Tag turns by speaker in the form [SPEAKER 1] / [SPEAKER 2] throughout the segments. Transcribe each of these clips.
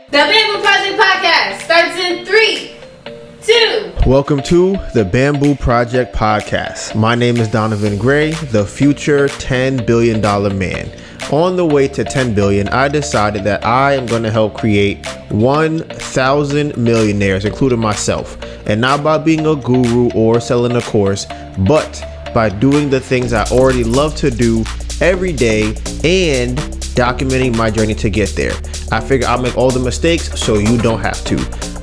[SPEAKER 1] The Bamboo Project Podcast starts in 3, 2.
[SPEAKER 2] Welcome to the Bamboo Project Podcast. My name is DonivanGray, the future $10 billion man. On the way to 10 billion, I decided that I am going to help create 1,000 millionaires, including myself. And not by being a guru or selling a course, but by doing the things I already love to do every day and documenting my journey to get there. I figure I'll make all the mistakes so you don't have to.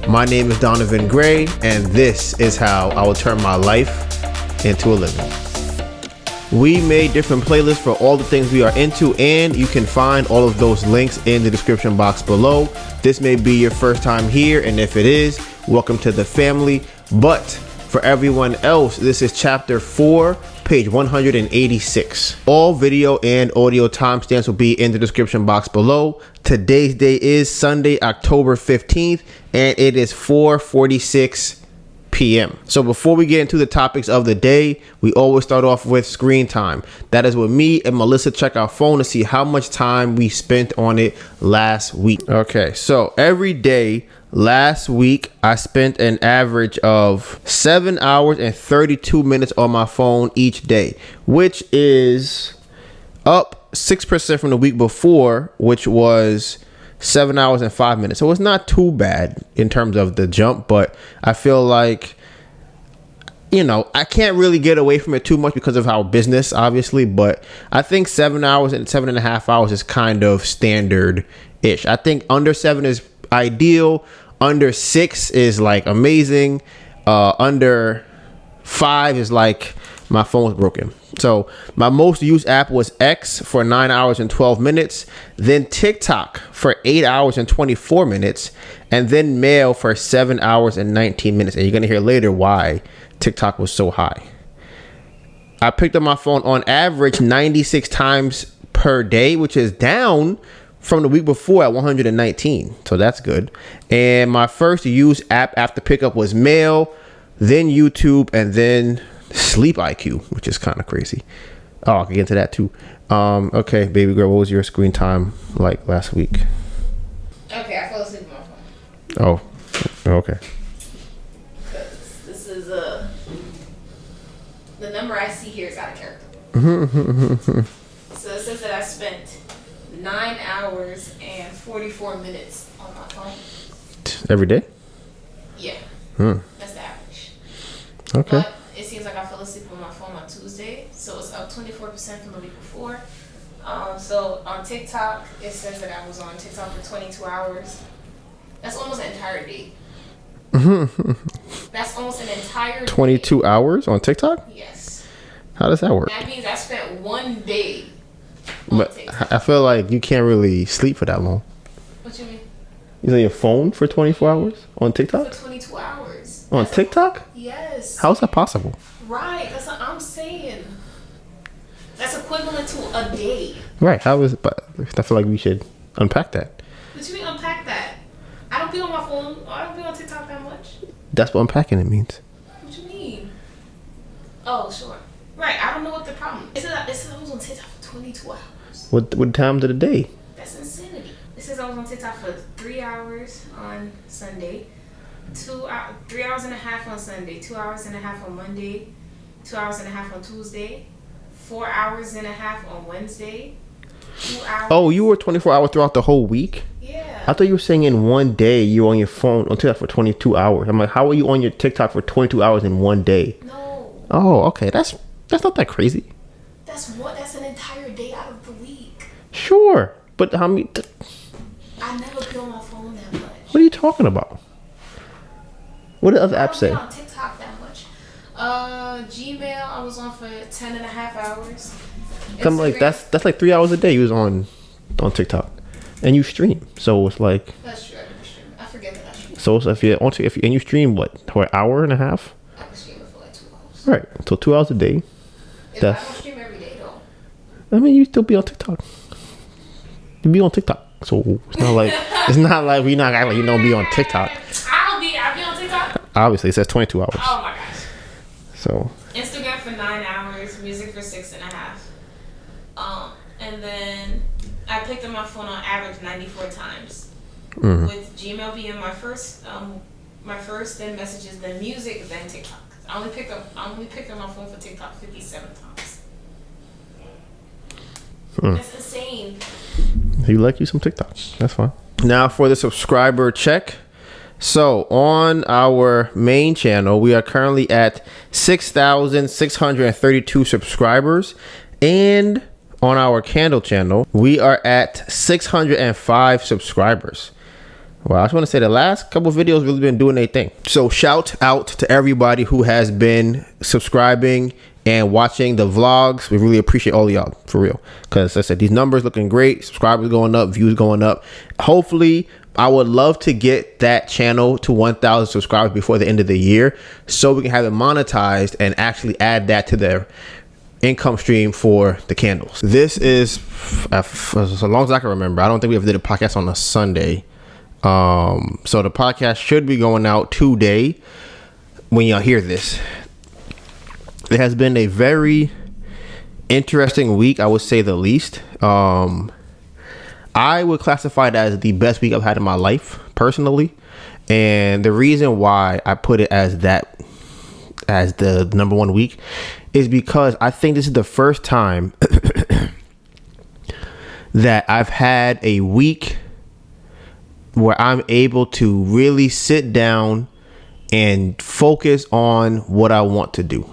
[SPEAKER 2] My name is DonivanGray, and this is how I will turn my life into a living. We made different playlists for all the things we are into, and you can find all of those links in the description box below. This may be your first time here, and if it is, welcome to the family. But for everyone else, this is chapter 4, page 186. All video and audio timestamps will be in the description box below. Today's day is Sunday, October 15th, and it is 4:46 p.m. So before we get into the topics of the day, we always start off with screen time. That is when me and Melissa check our phone to see how much time we spent on it last week. Okay, so every day last week, I spent an average of 7 hours and 32 minutes on my phone each day, which is up 6% from the week before, which was 7 hours and 5 minutes. So it's not too bad in terms of the jump, but I feel like, I can't really get away from it too much because of our business, obviously, but I think 7 hours and 7.5 hours is kind of standard-ish. I think under 7 is ideal. Under 6 is like amazing. Under 5 is like my phone was broken. So my most used app was X for 9 hours and 12 minutes, then TikTok for 8 hours and 24 minutes, and then Mail for 7 hours and 19 minutes. And you're going to hear later why TikTok was so high. I picked up my phone on average 96 times per day, which is down from the week before at 119. So that's good. And my first used app after pickup was Mail, then YouTube, and then Sleep IQ, which is kind of crazy. Oh, I can get into that too. Okay, baby girl, what was your screen time like last week?
[SPEAKER 1] Okay, I fell asleep on my phone.
[SPEAKER 2] Oh, okay.
[SPEAKER 1] Because this is the number I see here is out of character. So it says that I spent 9 hours and 44 minutes on my phone.
[SPEAKER 2] Every day?
[SPEAKER 1] Yeah. That's the average.
[SPEAKER 2] Okay.
[SPEAKER 1] But it seems like I fell asleep on my phone on Tuesday, so it's up 24% from the week before. So on TikTok, it says that I was on TikTok for 22 hours. That's almost an entire day. That's almost an entire
[SPEAKER 2] 22
[SPEAKER 1] day.
[SPEAKER 2] hours on TikTok?
[SPEAKER 1] Yes.
[SPEAKER 2] How does that work?
[SPEAKER 1] That means I spent one day
[SPEAKER 2] But TikTok. I feel like you can't really sleep for that long.
[SPEAKER 1] What you mean?
[SPEAKER 2] You on your phone for 24 hours on TikTok?
[SPEAKER 1] For 22 hours.
[SPEAKER 2] On TikTok?
[SPEAKER 1] Yes.
[SPEAKER 2] How is that possible?
[SPEAKER 1] Right. That's what I'm saying. That's equivalent to a day.
[SPEAKER 2] Right. How is it? But I feel like we should unpack that.
[SPEAKER 1] What you mean unpack that? I don't be on my phone. I don't be on TikTok that much.
[SPEAKER 2] That's what unpacking it means.
[SPEAKER 1] What you mean? Oh, sure. Right. I don't know what the problem is. It says I was on TikTok for 22 hours.
[SPEAKER 2] What times of the day?
[SPEAKER 1] That's insanity. It says I was on TikTok for 3 hours on Sunday, 3 hours and a half on Sunday, 2 hours and a half on Monday, 2 hours and a half on Tuesday, 4 hours and a half on Wednesday, 2 hours.
[SPEAKER 2] Oh, you were 24 hours throughout the whole week?
[SPEAKER 1] Yeah.
[SPEAKER 2] I thought you were saying in one day you were on your phone on TikTok for 22 hours. I'm like, how are you on your TikTok for 22 hours in one day?
[SPEAKER 1] No.
[SPEAKER 2] Oh, okay. That's not that crazy.
[SPEAKER 1] That's an entire day out of the week.
[SPEAKER 2] Sure. But how many...
[SPEAKER 1] I never be on my phone that much.
[SPEAKER 2] What are you talking about? What did other apps say?
[SPEAKER 1] I don't be on TikTok that much. Gmail, I was on for 10 and a half hours.
[SPEAKER 2] I'm like, that's like 3 hours a day you was on TikTok. And you stream. So it's like...
[SPEAKER 1] That's true. I never stream. I forget that I stream.
[SPEAKER 2] So if you stream what, for an hour and a half?
[SPEAKER 1] I can stream it for like 2 hours.
[SPEAKER 2] Right. So 2 hours a day.
[SPEAKER 1] I don't stream every day though.
[SPEAKER 2] I mean, you still be on TikTok. You be on TikTok. So it's not like we not acting like you don't be on TikTok.
[SPEAKER 1] I'll be on TikTok.
[SPEAKER 2] Obviously, it says 22 hours.
[SPEAKER 1] Oh my gosh.
[SPEAKER 2] So
[SPEAKER 1] Instagram for 9 hours, music for 6.5. And then I picked up my phone on average 94 times. with Gmail being my first, then messages, then music, then TikTok. I only picked up my phone for TikTok 57 times. That's insane.
[SPEAKER 2] You like you some TikTok. That's fine. Now for the subscriber check. So on our main channel, we are currently at 6,632 subscribers. And on our candle channel, we are at 605 subscribers. Well, I just want to say the last couple of videos really been doing their thing. So shout out to everybody who has been subscribing and watching the vlogs. We really appreciate all of y'all, for real. Because like I said, these numbers looking great. Subscribers going up, views going up. Hopefully, I would love to get that channel to 1,000 subscribers before the end of the year, so we can have it monetized and actually add that to their income stream for the candles. This is, as long as I can remember, I don't think we ever did a podcast on a Sunday. So the podcast should be going out today when y'all hear this. It has been a very interesting week, I would say the least. I would classify it as the best week I've had in my life, personally. And the reason why I put it as that, as the number one week, is because I think this is the first time that I've had a week where I'm able to really sit down and focus on what I want to do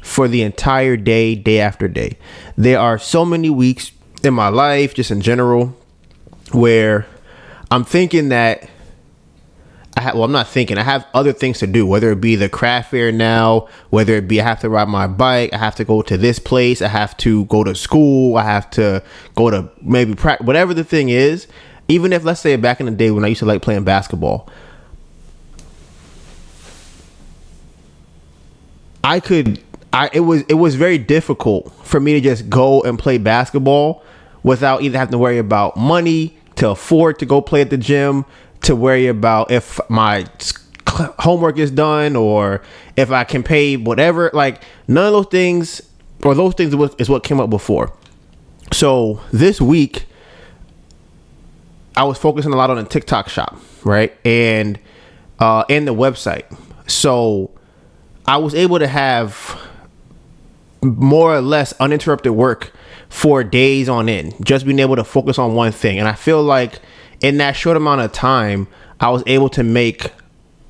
[SPEAKER 2] for the entire day, day after day. There are so many weeks in my life, just in general, where I'm thinking that I'm not thinking, I have other things to do, whether it be the craft fair now, whether it be I have to ride my bike, I have to go to this place, I have to go to school, I have to go to maybe practice, whatever the thing is. Even if, let's say, back in the day when I used to like playing basketball, it was very difficult for me to just go and play basketball without either having to worry about money to afford to go play at the gym, to worry about if my homework is done or if I can pay whatever. Like, none of those things, or those things is what came up before. So this week, I was focusing a lot on the TikTok shop, right? And the website. So I was able to have more or less uninterrupted work for days on end, just being able to focus on one thing. And I feel like in that short amount of time, I was able to make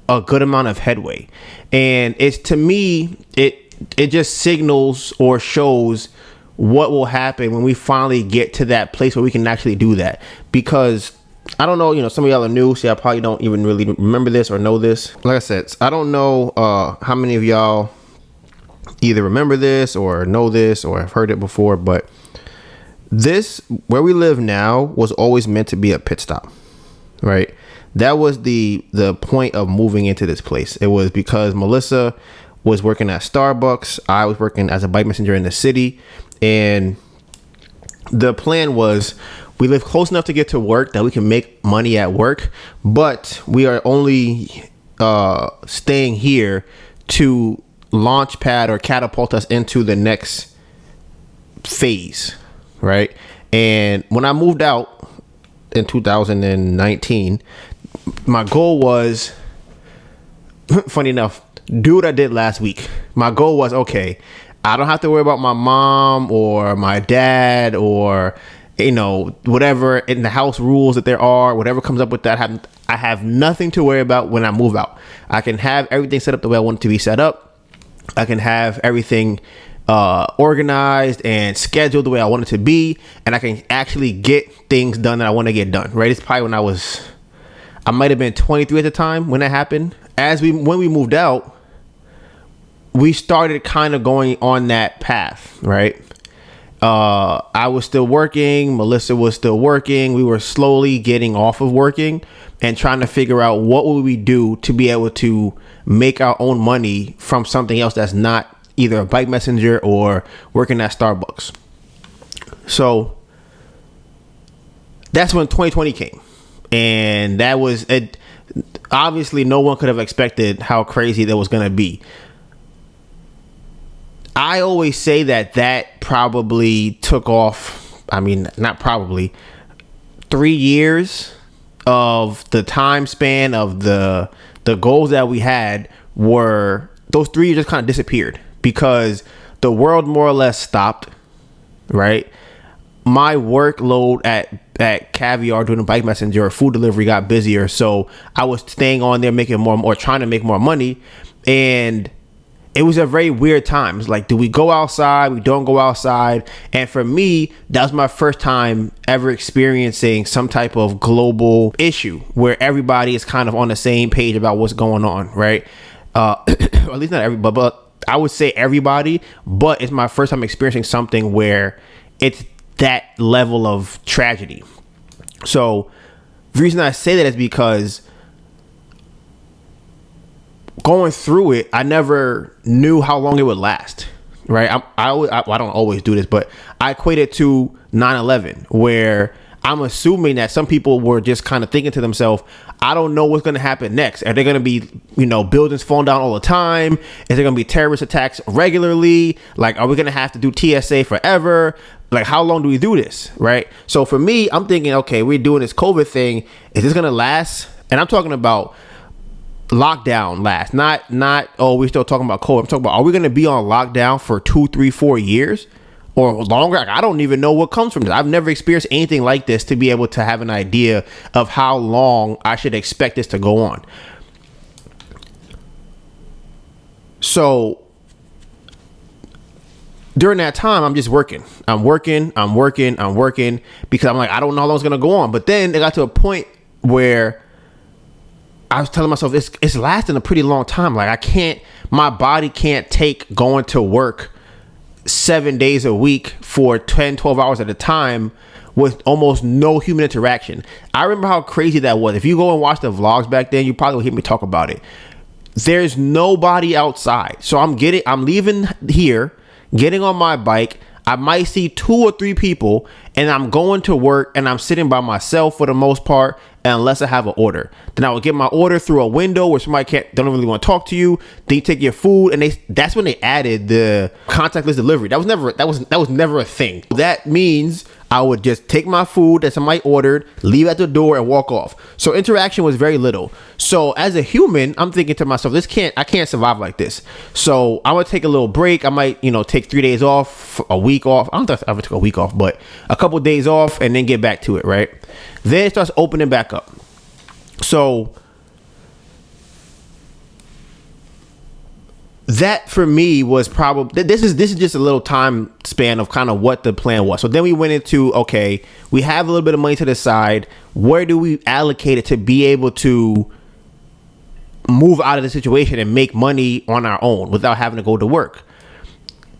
[SPEAKER 2] a good amount of headway. And it's, to me, it just signals or shows what will happen when we finally get to that place where we can actually do that. Because I don't know, some of y'all are new, so y'all probably don't even really remember this or know this. Like I said, I don't know how many of y'all either remember this or know this or have heard it before, but this, where we live now, was always meant to be a pit stop, right? That was the point of moving into this place. It was because Melissa was working at Starbucks. I was working as a bike messenger in the city. And the plan was, we live close enough to get to work that we can make money at work, but we are only staying here to launch pad or catapult us into the next phase, right? And when I moved out in 2019, my goal was, funny enough, do what I did last week. My goal was, okay, I don't have to worry about my mom or my dad or, whatever in the house rules that there are, whatever comes up with that. I have nothing to worry about when I move out. I can have everything set up the way I want it to be set up. I can have everything organized and scheduled the way I want it to be. And I can actually get things done that I want to get done, right? It's probably when I might have been 23 at the time when that happened. When we moved out, we started kind of going on that path, right? I was still working. Melissa was still working. We were slowly getting off of working and trying to figure out what would we do to be able to make our own money from something else that's not either a bike messenger or working at Starbucks. So that's when 2020 came. And that was it. Obviously, no one could have expected how crazy that was going to be. I always say that probably took off. I mean, not probably, 3 years of the time span of the goals that we had were, those 3 years just kind of disappeared because the world more or less stopped, right? My workload at Caviar doing the bike messenger, food delivery got busier. So I was staying on there making more or trying to make more money. And it was a very weird time. It's like, do we go outside? We don't go outside. And for me, that was my first time ever experiencing some type of global issue where everybody is kind of on the same page about what's going on, right? Or at least not everybody, but I would say everybody. But it's my first time experiencing something where it's that level of tragedy. So the reason I say that is because going through it, I never knew how long it would last, right? I don't always do this, but I equate it to 9/11, where I'm assuming that some people were just kind of thinking to themselves, I don't know what's going to happen next. Are there going to be, buildings falling down all the time? Is there going to be terrorist attacks regularly? Like, are we going to have to do TSA forever? Like, how long do we do this, right? So for me, I'm thinking, okay, we're doing this COVID thing. Is this going to last? And I'm talking about lockdown last, not we're still talking about COVID. I'm talking about, are we going to be on lockdown for 2, 3, 4 years or longer? Like, I don't even know what comes from this. I've never experienced anything like this to be able to have an idea of how long I should expect this to go on. So during that time, I'm just working. I'm working because I'm like, I don't know how long it's going to go on. But then it got to a point where I was telling myself it's lasting a pretty long time. Like, my body can't take going to work 7 days a week for 10, 12 hours at a time with almost no human interaction. I remember how crazy that was. If you go and watch the vlogs back then, you probably will hear me talk about it. There's nobody outside. So I'm leaving here, getting on my bike. I might see 2 or 3 people, and I'm going to work, and I'm sitting by myself for the most part, unless I have an order. Then I would get my order through a window where somebody don't really want to talk to you. They take your food, and that's when they added the contactless delivery. That was never a thing. That means I would just take my food that somebody ordered, leave at the door, and walk off. So interaction was very little. So as a human, I'm thinking to myself, I can't survive like this. So I'm gonna take a little break. I might, take 3 days off, a week off. I don't know if I ever took a week off, but a couple of days off, and then get back to it, right? Then it starts opening back up. So that for me was probably, this is just a little time span of kind of what the plan was. So then we went into, okay, we have a little bit of money to the side. Where do we allocate it to be able to move out of the situation and make money on our own without having to go to work?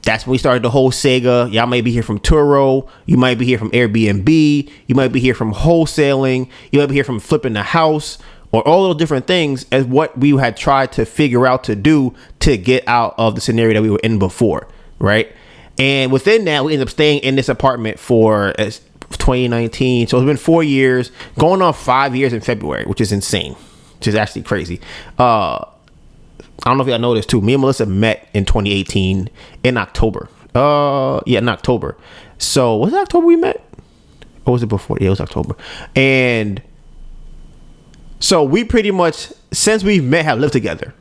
[SPEAKER 2] That's when we started the whole Sega. Y'all might be here from Turo. You might be here from Airbnb. You might be here from wholesaling. You might be here from flipping the house, or all those different things as what we had tried to figure out to do to get out of the scenario that we were in before, right? And within that, we ended up staying in this apartment for 2019. So it's been 4 years, going on 5 years in February, which is insane, which is actually crazy. I don't know if y'all know this too. Me and Melissa met in 2018 in October. In October. So was it October we met? Or was it before? Yeah, it was October. And so we pretty much, since we've met, have lived together.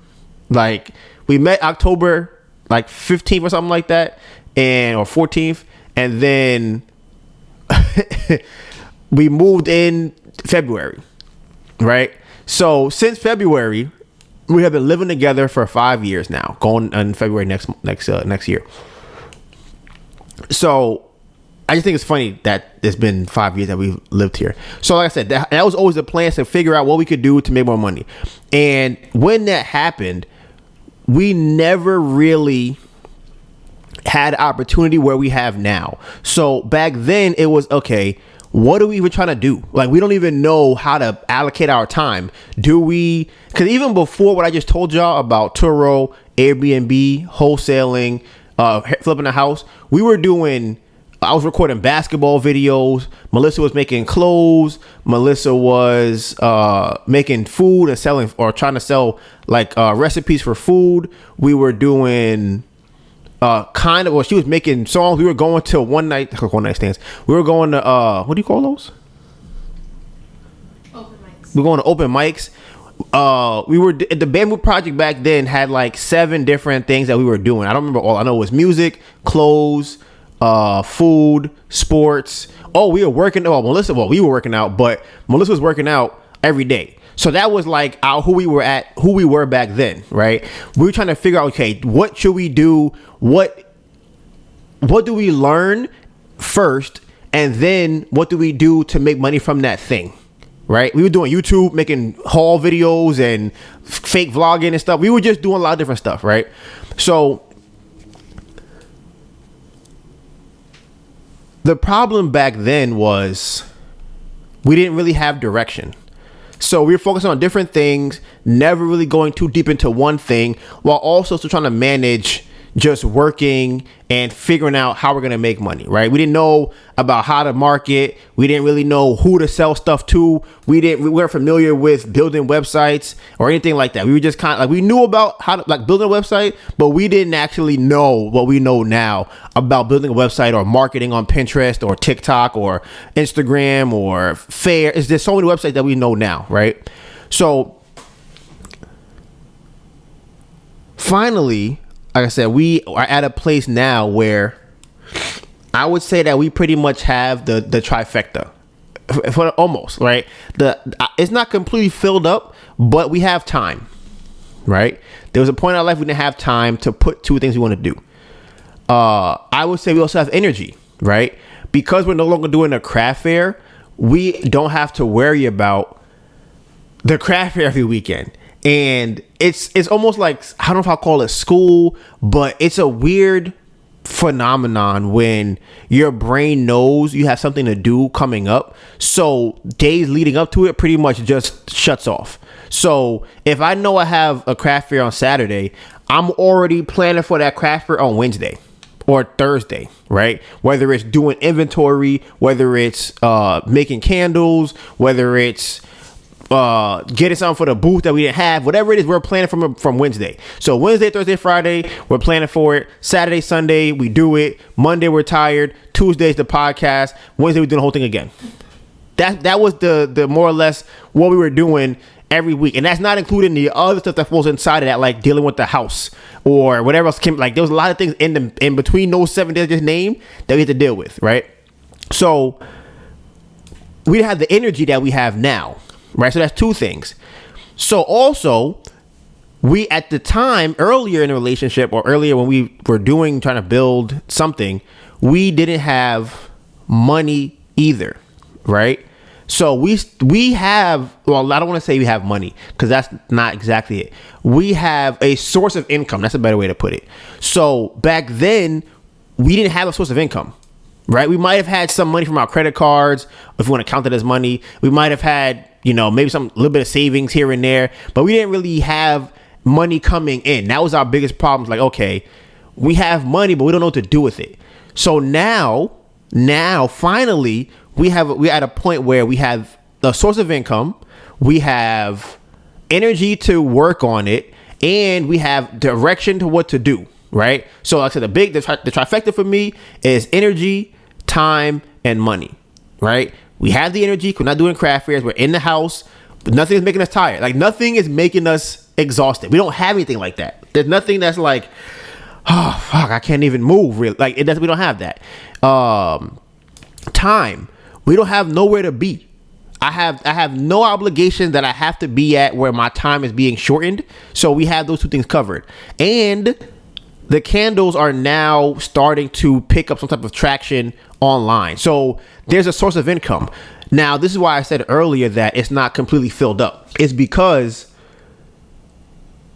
[SPEAKER 2] Like, we met October like 15th or something like that, or 14th, and then we moved in February, right? So since February, we have been living together for 5 years now, going in February next year. So I just think it's funny that it's been 5 years that we've lived here. So like I said, that was always the plan, to figure out what we could do to make more money. And when that happened, we never really had opportunity where we have now. So back then it was, okay, what are we even trying to do? Like, we don't even know how to allocate our time. Because even before what I just told y'all about Turo, Airbnb, wholesaling, flipping a house, I was recording basketball videos. Melissa was making clothes. Melissa was making food and selling, or trying to sell like recipes for food. We were doing she was making songs. We were going to one night stands. We were going to what do you call those? We're going to open mics. We were the Bamboo Project back then had like 7 different things that we were doing. I don't remember all. I know it was music, clothes, food, sports. Oh, we were working. Well, Melissa. Well, we were working out, but Melissa was working out every day. So that was like who we were back then, right? We were trying to figure out, okay, what should we do? What do we learn first, and then what do we do to make money from that thing, right? We were doing YouTube, making haul videos and fake vlogging and stuff. We were just doing a lot of different stuff, right? So the problem back then was we didn't really have direction. So we were focused on different things, never really going too deep into one thing, while also still trying to manage just working and figuring out how we're going to make money, right? We didn't know about how to market. We didn't really know who to sell stuff to. We weren't familiar with building websites or anything like that. We were just kind of like, we knew about how to like build a website, but we didn't actually know what we know now about building a website or marketing on Pinterest or TikTok or Instagram or Fair. There's so many websites that we know now, right? So finally, like I said, we are at a place now where I would say that we pretty much have the trifecta, for almost, right? It's not completely filled up, but we have time, right? There was a point in our life we didn't have time to put 2 things we want to do. I would say we also have energy, right? Because we're no longer doing a craft fair, we don't have to worry about the craft fair every weekend. And it's almost like, I don't know if I'll call it school, but it's a weird phenomenon when your brain knows you have something to do coming up. So days leading up to it pretty much just shuts off. So if I know I have a craft fair on Saturday, I'm already planning for that craft fair on Wednesday or Thursday, right? Whether it's doing inventory, whether it's making candles, whether it's getting something for the booth that we didn't have, whatever it is, we're planning from Wednesday. So Wednesday, Thursday, Friday, we're planning for it. Saturday, Sunday, we do it. Monday, we're tired. Tuesday's the podcast. Wednesday, we do the whole thing again. That was the more or less what we were doing every week. And that's not including the other stuff that falls inside of that, like dealing with the house or whatever else came. Like there was a lot of things in between those 7 days I just named that we had to deal with, right? So we didn't have the energy that we have now. Right. So that's 2 things. So also, we at the time earlier in the relationship or earlier when we were trying to build something, we didn't have money either. Right. So we have, well, I don't want to say we have money because that's not exactly it. We have a source of income. That's a better way to put it. So back then, we didn't have a source of income. Right. We might have had some money from our credit cards, if you want to count it as money. We might have had, maybe some little bit of savings here and there, but we didn't really have money coming in. That was our biggest problem. Like, okay, we have money, but we don't know what to do with it. So now finally we're at a point where we have a source of income, we have energy to work on it, and we have direction to what to do. Right. So like I said, the trifecta for me is energy, time, and money. Right. We have the energy. We're not doing craft fairs. We're in the house, but nothing is making us tired. Like nothing is making us exhausted. We don't have anything like that. There's nothing that's like, oh fuck, I can't even move. Really, like it does. We don't have that. Time. We don't have nowhere to be. I have no obligation that I have to be at where my time is being shortened. So we have those 2 things covered. And the candles are now starting to pick up some type of traction online. So there's a source of income. Now, this is why I said earlier that it's not completely filled up. It's because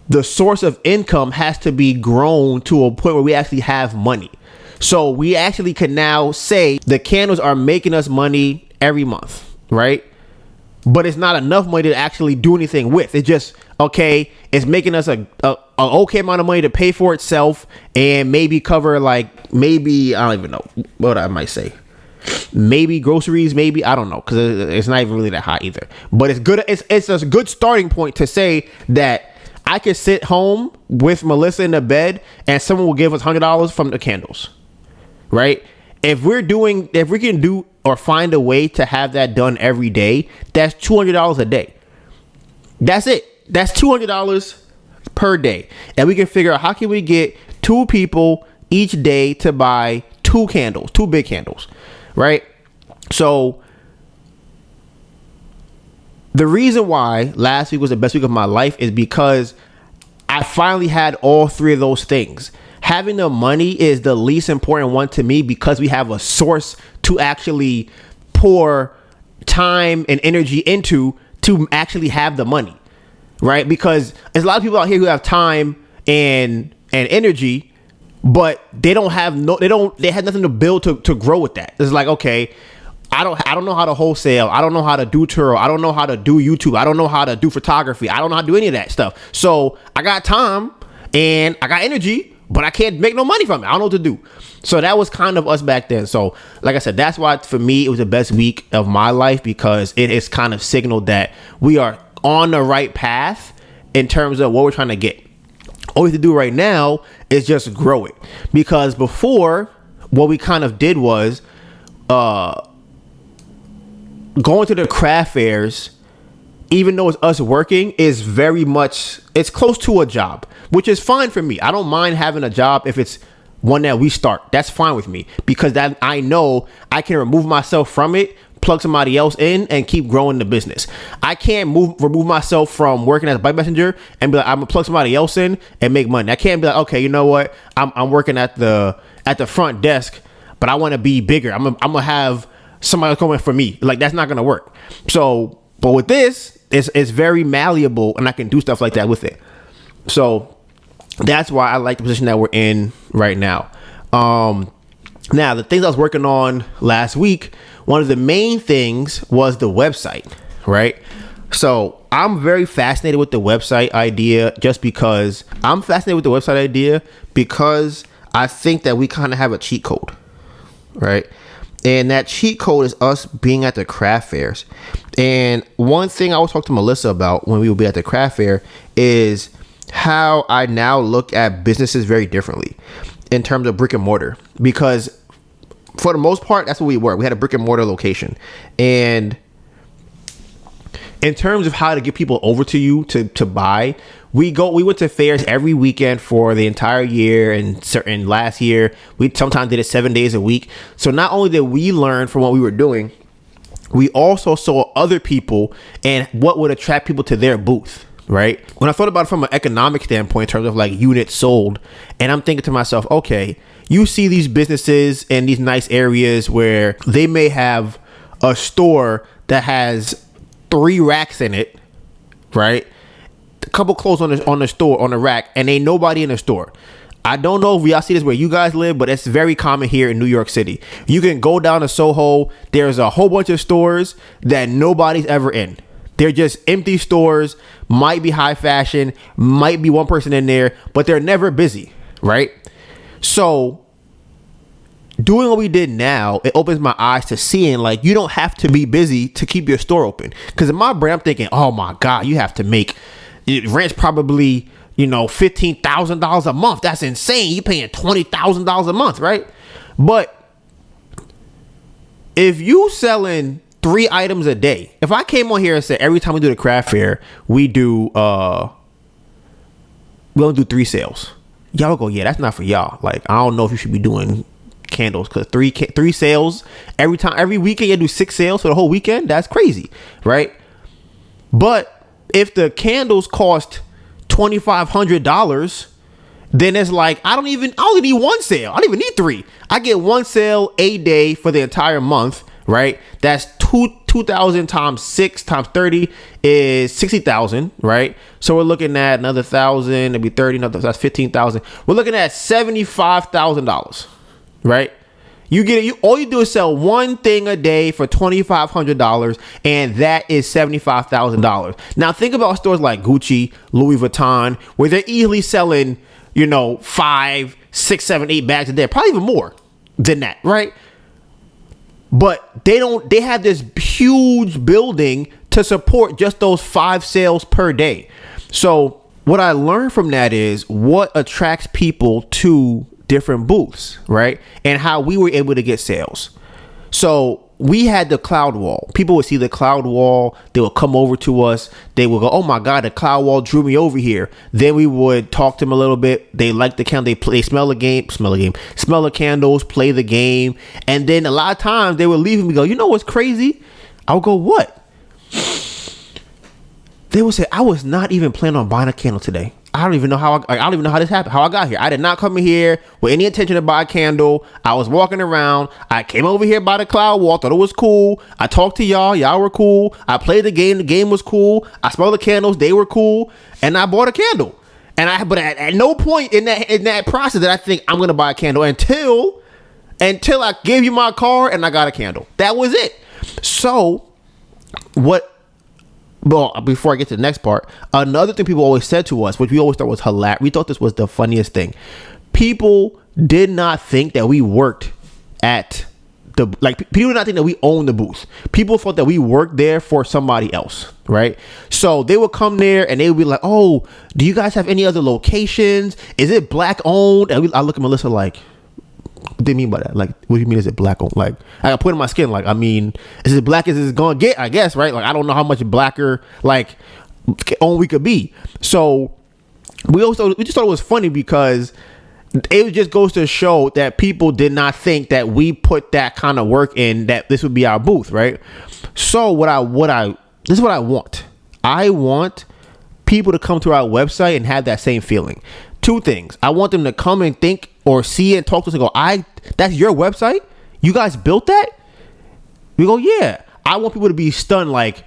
[SPEAKER 2] the source of income has to be grown to a point where we actually have money. So we actually can now say the candles are making us money every month, right? But it's not enough money to actually do anything with. It's just, okay, it's making us a okay amount of money to pay for itself and maybe cover maybe, I don't even know what I might say. Maybe groceries, maybe, I don't know, because it's not even really that high either. But it's good. It's a good starting point to say that I could sit home with Melissa in the bed and someone will give us $100 from the candles, right? If we can do or find a way to have that done every day, that's $200 a day, That's it. That's $200 per day. And we can figure out how can we get 2 people each day to buy 2 candles, 2 big candles, right? So the reason why last week was the best week of my life is because I finally had all 3 of those things. Having the money is the least important one to me because we have a source to actually pour time and energy into to actually have the money, right? Because there's a lot of people out here who have time and energy, but they have nothing to build to grow with that. It's like, okay, I don't know how to wholesale. I don't know how to do Turo. I don't know how to do YouTube. I don't know how to do photography. I don't know how to do any of that stuff. So I got time and I got energy, but I can't make no money from it. I don't know what to do. So that was kind of us back then. So like I said, that's why for me, it was the best week of my life because it is kind of signaled that we are on the right path in terms of what we're trying to get. All we have to do right now is just grow it. Because before, what we kind of did was, going to the craft fairs, even though it's us working, is very much, it's close to a job, which is fine for me. I don't mind having a job if it's one that we start. That's fine with me because that I know I can remove myself from it, plug somebody else in, and keep growing the business. I can't remove myself from working as a bike messenger and be like, I'm gonna plug somebody else in and make money. I can't be like, okay, you know what? I'm working at the front desk, but I want to be bigger. I'm gonna have somebody coming for me. Like, that's not gonna work. So, but with this, it's very malleable and I can do stuff like that with it. So that's why I like the position that we're in right now. Now the things I was working on last week, one of the main things was the website, right? So I'm very fascinated with the website idea just because I think that we kind of have a cheat code, right? And that cheat code is us being at the craft fairs. And one thing I was talking to Melissa about when we would be at the craft fair is how I now look at businesses very differently in terms of brick and mortar. Because for the most part, that's what we were. We had a brick and mortar location. And in terms of how to get people over to you to buy, we went to fairs every weekend for the entire year, and last year we sometimes did it 7 days a week. So not only did we learn from what we were doing, we also saw other people and what would attract people to their booth, right? When I thought about it from an economic standpoint in terms of like units sold, and I'm thinking to myself, okay, you see these businesses in these nice areas where they may have a store that has 3 racks in it, right? A couple clothes on the rack, and ain't nobody in the store. I don't know if y'all see this where you guys live, but it's very common here in New York City. You can go down to Soho. There's a whole bunch of stores that nobody's ever in. They're just empty stores, might be high fashion, might be one person in there, but they're never busy, right? So doing what we did now, it opens my eyes to seeing like you don't have to be busy to keep your store open. Because in my brain, I'm thinking, oh my God, you have to make rent's probably, $15,000 a month. That's insane. You're paying $20,000 a month, right? But if you selling 3 items a day, if I came on here and said every time we do the craft fair, we only do 3 sales. Y'all will go, yeah, that's not for y'all. Like, I don't know if you should be doing candles because 3 sales every weekend. You do 6 sales for the whole weekend. That's crazy, right? But if the candles cost $2,500, then it's like I only need 1 sale. I don't even need 3. I get 1 sale a day for the entire month, right? That's 2,000 times 6 times 30 is 60,000, right? So we're looking at another 1,000. It'd be 30. That's 15,000. We're looking at $75,000, right? All you do is sell 1 thing a day for $2,500, and that is $75,000. Now think about stores like Gucci, Louis Vuitton, where they're easily selling, 5, 6, 7, 8 bags a day, probably even more than that, right? But they have this huge building to support just those 5 sales per day. So what I learned from that is what attracts people to different booths, right? And how we were able to get sales. So we had the cloud wall. People would see the cloud wall. They would come over to us. They would go, oh my God, the cloud wall drew me over here. Then we would talk to them a little bit. They like the candle. They smell the candles, play the game. And then a lot of times they would leave and we go, you know what's crazy? I would go, what? They would say, I was not even planning on buying a candle today. I don't even know how this happened, how I got here. I did not come in here with any intention to buy a candle. I was walking around. I came over here by the cloud wall, thought it was cool. I talked to y'all. Y'all were cool. I played the game. The game was cool. I smelled the candles. They were cool. And I bought a candle. But at no point in that process did I think I'm going to buy a candle until I gave you my card and I got a candle. That was it. So well, before I get to the next part, another thing people always said to us, which we always thought was hilarious, we thought this was the funniest thing. People did not think that we worked at people did not think that we owned the booth. People thought that we worked there for somebody else, right? So they would come there and they would be like, oh, do you guys have any other locations? Is it black owned? And I look at Melissa like, what do you mean by that? Like, what do you mean is it black owned? Like, I got put in my skin. Like, I mean, is it black as it's gonna get? I guess, right? Like, I don't know how much blacker like owned we could be. So we just thought it was funny because it just goes to show that people did not think that we put that kind of work in, that this would be our booth, right? So this is what I want. I want people to come to our website and have that same feeling. Two things. I want them to come and think or see and talk to us and go, that's your website? You guys built that? We go, yeah. I want people to be stunned like,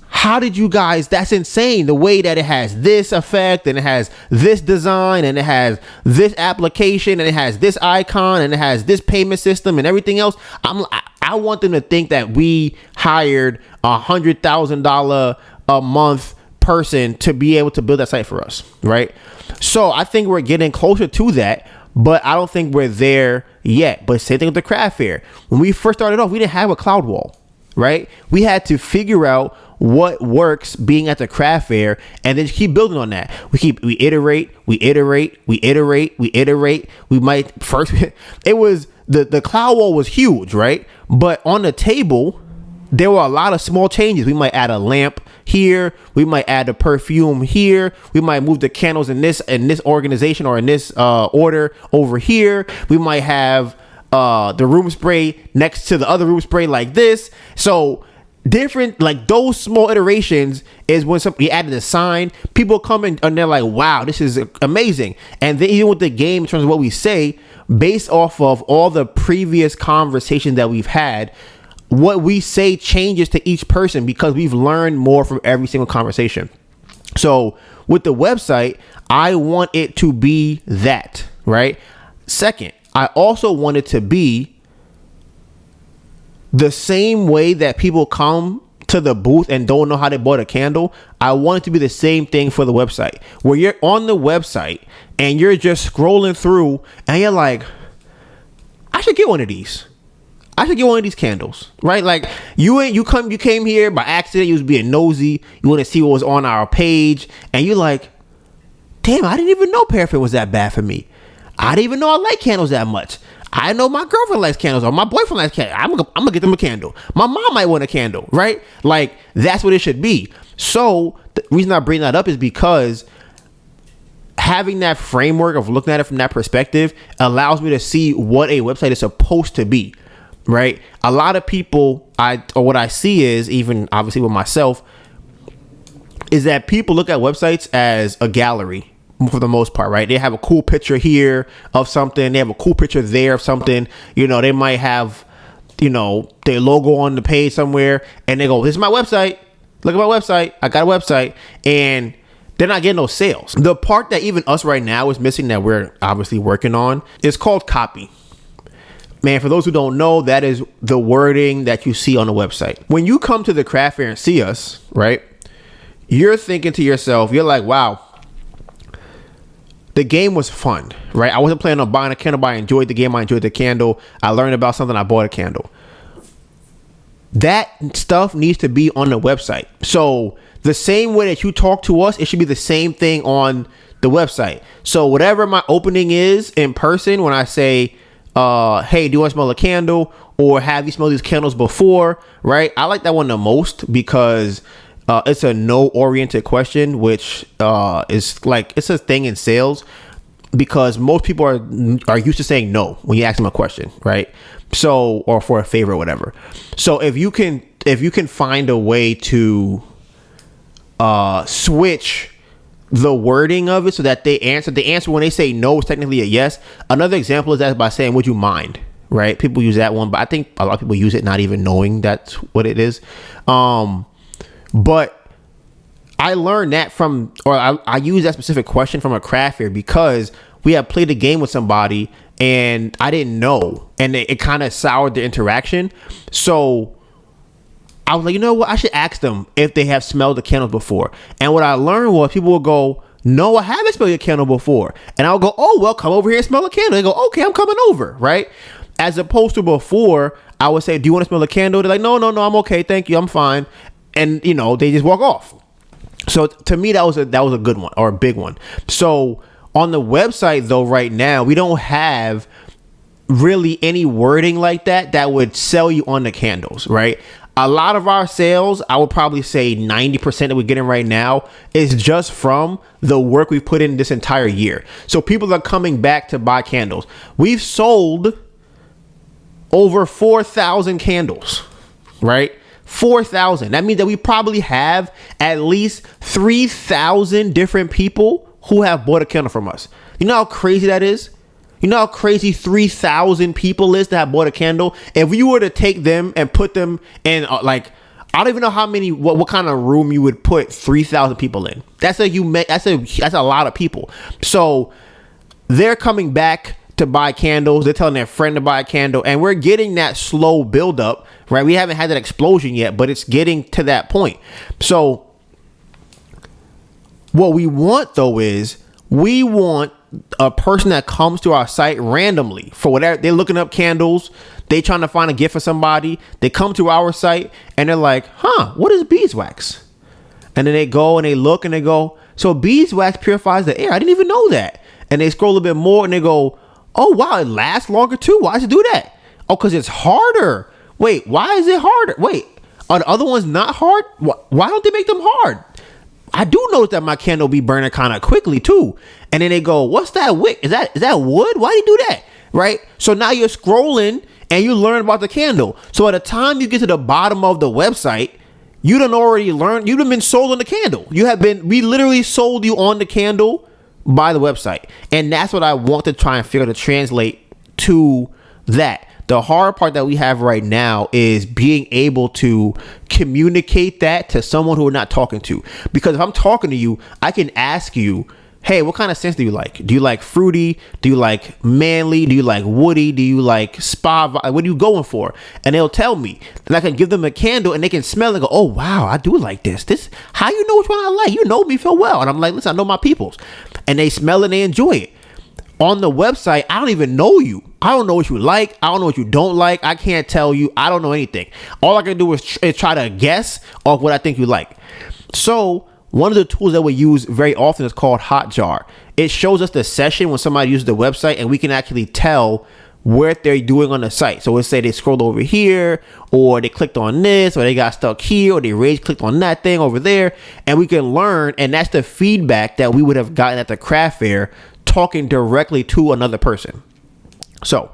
[SPEAKER 2] how did you guys, that's insane. The way that it has this effect and it has this design and it has this application and it has this icon and it has this payment system and everything else. I want them to think that we hired $100,000 a month person to be able to build that site for us, right? So I think we're getting closer to that, but I don't think we're there yet. But same thing with the craft fair. When we first started off, we didn't have a cloud wall, right? We had to figure out what works being at the craft fair and then keep building on that. We iterate. We might first, it was the cloud wall was huge, right? But on the table, there were a lot of small changes. We might add a lamp here. We might add a perfume here. We might move the candles in this organization or in this order over here. We might have the room spray next to the other room spray like this. So different, like those small iterations is when we added a sign. People come in and they're like, wow, this is amazing. And then even with the game, in terms of what we say, based off of all the previous conversations that we've had, what we say changes to each person because we've learned more from every single conversation. So with the website, I want it to be that, right? Second, I also want it to be the same way that people come to the booth and don't know how they bought a candle. I want it to be the same thing for the website, where you're on the website and you're just scrolling through and you're like, I should get one of these. I should get one of these candles, right? Like you came here by accident. You was being nosy. You want to see what was on our page, and you're like, damn, I didn't even know paraffin was that bad for me. I didn't even know I like candles that much. I know my girlfriend likes candles or my boyfriend likes candles. I'm gonna get them a candle. My mom might want a candle, right? Like that's what it should be. So the reason I bring that up is because having that framework of looking at it from that perspective allows me to see what a website is supposed to be. Right. A lot of people what I see is, even obviously with myself, is that people look at websites as a gallery for the most part. Right. They have a cool picture here of something. They have a cool picture there of something. You know, they might have, you know, their logo on the page somewhere and they go, this is my website. Look at my website. I got a website. And they're not getting no sales. The part that even us right now is missing that we're obviously working on is called copy. Man, for those who don't know, that is the wording that you see on the website. When you come to the craft fair and see us, right, you're thinking to yourself, you're like, wow, the game was fun, right? I wasn't planning on buying a candle, but I enjoyed the game. I enjoyed the candle. I learned about something. I bought a candle. That stuff needs to be on the website. So the same way that you talk to us, it should be the same thing on the website. So whatever my opening is in person, when I say, hey, do you want to smell a candle? Or have you smelled these candles before? Right? I like that one the most because it's a no-oriented question, which is like, it's a thing in sales because most people are used to saying no when you ask them a question, right? So, or for a favor or whatever. So if you can find a way to switch the wording of it so that the answer when they say no is technically a yes. Another example is that by saying, would you mind? Right? People use that one, but I think a lot of people use it not even knowing that's what it is. But I learned that I use that specific question from a craft fair because we had played a game with somebody and I didn't know, and it kind of soured the interaction. So I was like, you know what? I should ask them if they have smelled the candles before. And what I learned was people will go, no, I haven't smelled your candle before. And I'll go, oh, well, come over here and smell a candle. They go, okay, I'm coming over, right? As opposed to before, I would say, do you want to smell a candle? They're like, no, I'm okay. Thank you. I'm fine. And, they just walk off. So to me, that was a good one, or a big one. So on the website, though, right now, we don't have really any wording like that would sell you on the candles, right? A lot of our sales, I would probably say 90% that we're getting right now is just from the work we've put in this entire year. So people are coming back to buy candles. We've sold over 4,000 candles, right? 4,000. That means that we probably have at least 3,000 different people who have bought a candle from us. You know how crazy that is? You know how crazy 3,000 people is that have bought a candle? If you were to take them and put them in, I don't even know how many, what kind of room you would put 3,000 people in. That's a lot of people. So they're coming back to buy candles. They're telling their friend to buy a candle, and we're getting that slow buildup, right? We haven't had that explosion yet, but it's getting to that point. So what we want, though, is we want a person that comes to our site randomly for whatever. They're looking up candles. They trying to find a gift for somebody. They come to our site and they're like, what is beeswax? And then they go and they look and they go, so beeswax purifies the air. I didn't even know that. And they scroll a bit more and they go, oh, wow, it lasts longer too. Why does it do that? Oh, because it's harder. Wait, why is it harder? Wait, are the other ones not hard? Why don't they make them hard? I do notice that my candle be burning kind of quickly too. And then they go, what's that wick? Is that wood? Why do you do that? Right? So now you're scrolling and you learn about the candle. So at the time you get to the bottom of the website, you done already learned, you done been sold on the candle. We literally sold you on the candle by the website. And that's what I want to try and figure to translate to that. The hard part that we have right now is being able to communicate that to someone who we're not talking to. Because if I'm talking to you, I can ask you, hey, what kind of scents do you like? Do you like fruity? Do you like manly? Do you like woody? Do you like spa? What are you going for? And they'll tell me. Then I can give them a candle and they can smell and go, oh, wow, I do like this. How you know which one I like? You know me so well. And I'm like, listen, I know my peoples. And they smell it and they enjoy it. On the website, I don't even know you. I don't know what you like. I don't know what you don't like. I can't tell you. I don't know anything. All I can do is try to guess off what I think you like. So one of the tools that we use very often is called Hotjar. It shows us the session when somebody uses the website, and we can actually tell what they're doing on the site. So let's say they scrolled over here, or they clicked on this, or they got stuck here, or they clicked on that thing over there, and we can learn. And that's the feedback that we would have gotten at the craft fair, talking directly to another person. So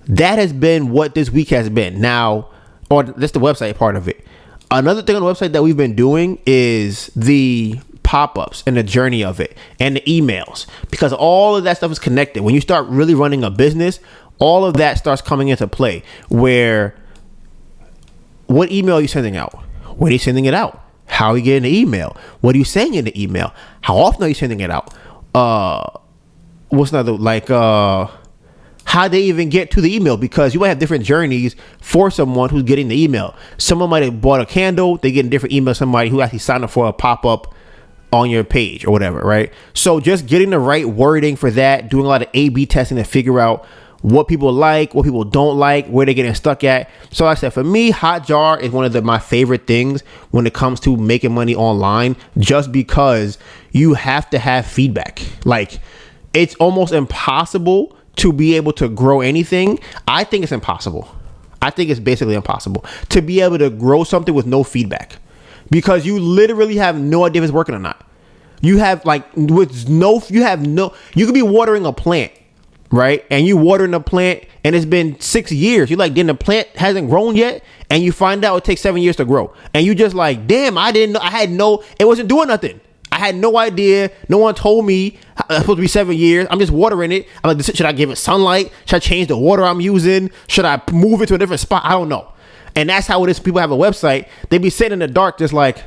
[SPEAKER 2] that has been what this week has been. Now, or that's the website part of it. Another thing on the website that we've been doing is the pop-ups and the journey of it and the emails, because all of that stuff is connected. When you start really running a business, all of that starts coming into play, where what email are you sending out? When are you sending it out? How are you getting the email? What are you saying in the email? How often are you sending it out? What's another, how they even get to the email, because you might have different journeys for someone who's getting the email. Someone might have bought a candle, they get a different email, somebody who actually signed up for a pop-up on your page or whatever, right? So just getting the right wording for that, doing a lot of A/B testing to figure out what people like, what people don't like, where they're getting stuck at. So like I said, for me, Hotjar is one of my favorite things when it comes to making money online, just because you have to have feedback. Like, it's almost impossible to be able to grow anything, I think it's impossible. I think it's basically impossible to be able to grow something with no feedback, because you literally have no idea if it's working or not. You have you could be watering a plant, right? And you watering a plant and it's been 6 years. You're like, then the plant hasn't grown yet. And you find out it takes 7 years to grow. And you just like, damn, I didn't know. It wasn't doing nothing. I had no idea. No one told me it's supposed to be 7 years. I'm just watering it. I'm like, should I give it sunlight? Should I change the water I'm using? Should I move it to a different spot? I don't know. And that's how it is. People have a website. They be sitting in the dark just like,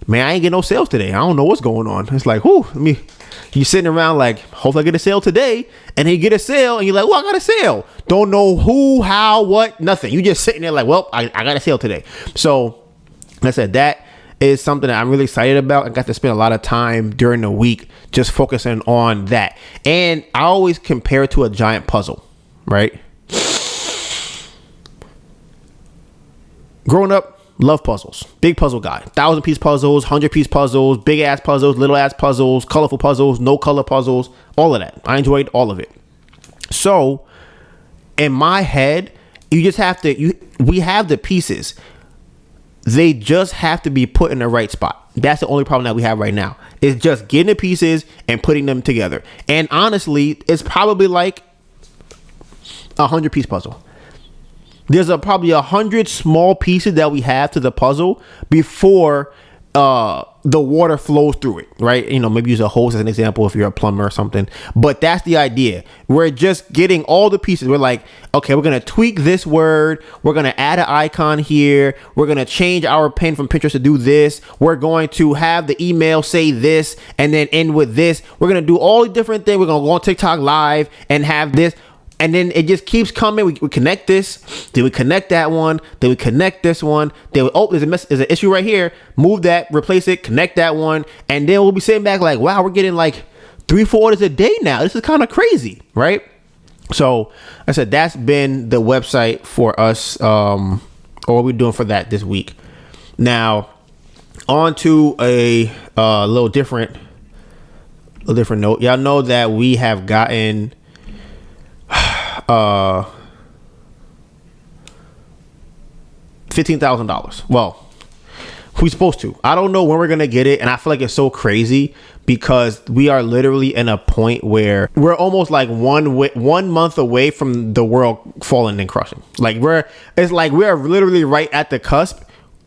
[SPEAKER 2] man, I ain't get no sales today. I don't know what's going on. It's like, you sitting around like, hopefully I get a sale today. And then you get a sale and you're like, well, I got a sale. Don't know who, how, what, nothing. You just sitting there like, well, I got a sale today. So like I said, that is something that I'm really excited about. I got to spend a lot of time during the week just focusing on that. And I always compare it to a giant puzzle, right? Growing up, love puzzles. Big puzzle guy. 1,000-piece puzzles, 100-piece puzzles, big ass puzzles, little ass puzzles, colorful puzzles, no color puzzles, all of that. I enjoyed all of it. So in my head, you just have to, we have the pieces. They just have to be put in the right spot. That's the only problem that we have right now. It's just getting the pieces and putting them together. And honestly, it's probably like a 100-piece puzzle. There's probably 100 small pieces that we have to the puzzle before the water flows through it, right? Maybe use a hose as an example if you're a plumber or something. But that's the idea. We're just getting all the pieces. We're like, okay, we're going to tweak this word. We're going to add an icon here. We're going to change our pin from Pinterest to do this. We're going to have the email say this and then end with this. We're going to do all the different things. We're going to go on TikTok live and have this. And then it just keeps coming. We connect this, then we connect that one, then we connect this one. Then there's an issue right here. Move that, replace it, connect that one, and then we'll be sitting back like, wow, we're getting like 3-4 orders a day now. This is kind of crazy, right? So I said that's been the website for us, or what we're doing for that this week. Now, on to a little different note. Y'all know that we have gotten $15,000. Well, we're supposed to. I don't know when we're gonna get it, and I feel like it's so crazy because we are literally in a point where we're almost like 1 month away from the world falling and crushing. We're literally right at the cusp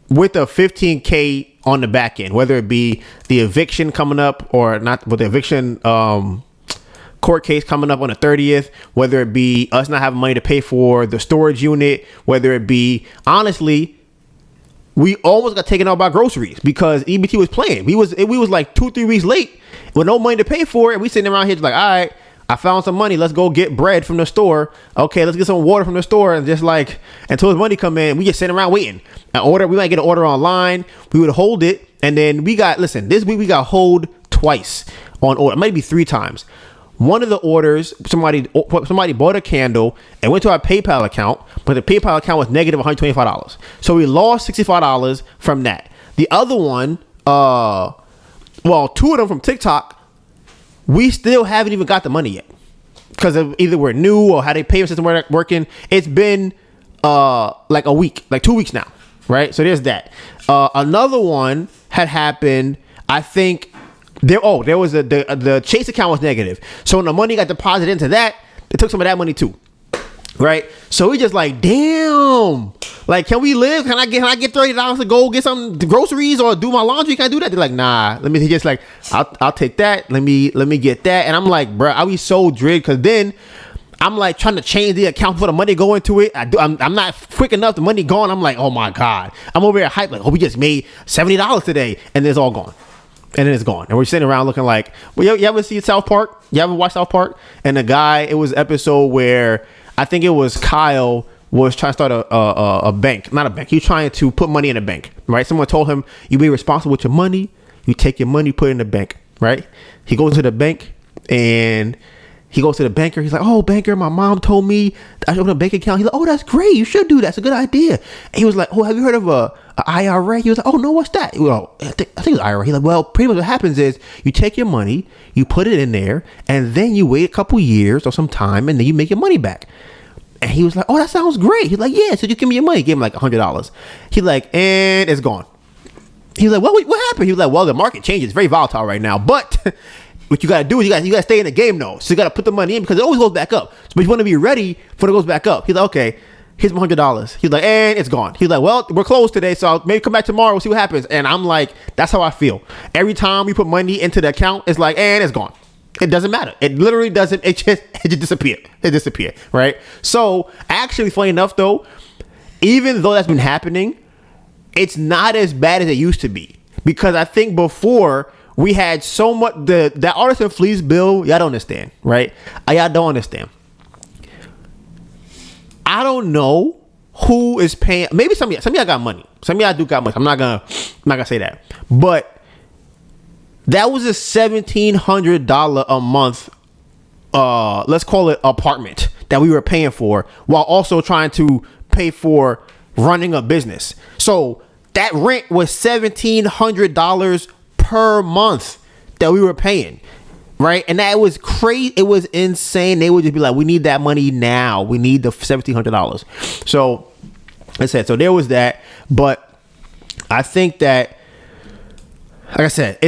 [SPEAKER 2] with a 15K on the back end, whether it be the eviction coming up or not, with the eviction court case coming up on the 30th, whether it be us not having money to pay for the storage unit, whether it be, honestly, we almost got taken out by groceries because EBT was playing. We was like 2-3 weeks late with no money to pay for it. And we sitting around here like, all right, I found some money. Let's go get bread from the store. Okay, let's get some water from the store. And just like, until the money come in, we just sitting around waiting. We might get an order online. We would hold it. And then this week we got hold twice on order, maybe 3 times. One of the orders, somebody bought a candle and went to our PayPal account, but the PayPal account was negative $125. So we lost $65 from that. The other one, 2 of them from TikTok, we still haven't even got the money yet because either we're new or how they payment system weren't working. It's been like a week, like 2 weeks now, right? So there's that. Another one had happened, I think. There was the Chase account was negative. So when the money got deposited into that, they took some of that money too. Right? So we just like, damn. Like, can we live? Can I get $30 to go get some groceries or do my laundry? Can I do that? They're like, nah. Let me just like, I'll take that. Let me get that. And I'm like, bro, I be so dread because then I'm like trying to change the account for the money go into it. I'm not quick enough. The money gone. I'm like, oh my God. I'm over here hyped like, oh, we just made $70 today, and then it's all gone. And then it's gone. And we're sitting around looking like, well, you ever see South Park? You ever watch South Park? And the guy, it was an episode where I think it was Kyle was trying to start a bank. Not a bank. He was trying to put money in a bank, right? Someone told him, you be responsible with your money. You take your money, put it in the bank, right? He goes to the bank and he goes to the banker. He's like, oh, banker, my mom told me I should open a bank account. He's like, oh, that's great. You should do that. It's a good idea. And he was like, oh, have you heard of a IRA? He was like, oh, no, what's that? Well, I think it's IRA. He's like, well, pretty much what happens is you take your money, you put it in there, and then you wait a couple years or some time, and then you make your money back. And he was like, oh, that sounds great. He's like, yeah, so you give me your money. Give him like $100. He's like, and it's gone. He was like, what happened? He was like, well, the market changes. It's very volatile right now. But what you got to do is you got to stay in the game, though. So you got to put the money in because it always goes back up. But you want to be ready for it goes back up. He's like, okay, here's my $100. He's like, and it's gone. He's like, well, we're closed today, so I'll maybe come back tomorrow. We'll see what happens. And I'm like, that's how I feel. Every time we put money into the account, it's like, and it's gone. It doesn't matter. It literally doesn't. It just disappeared. It disappeared, right? So actually, funny enough, though, even though that's been happening, it's not as bad as it used to be. Because I think before we had so much that artisan fleece bill, y'all don't understand, right? Y'all don't understand. I don't know who is paying. Maybe some of y'all got money. Some of y'all do got money. I'm not gonna say that. But that was a $1,700 a month, let's call it apartment that we were paying for, while also trying to pay for running a business. So that rent was $1,700 per month that we were paying, right? And that was crazy. It was insane. They would just be like, we need that money now. We need the $1,700. So I said, so there was that. But I think that, like I said,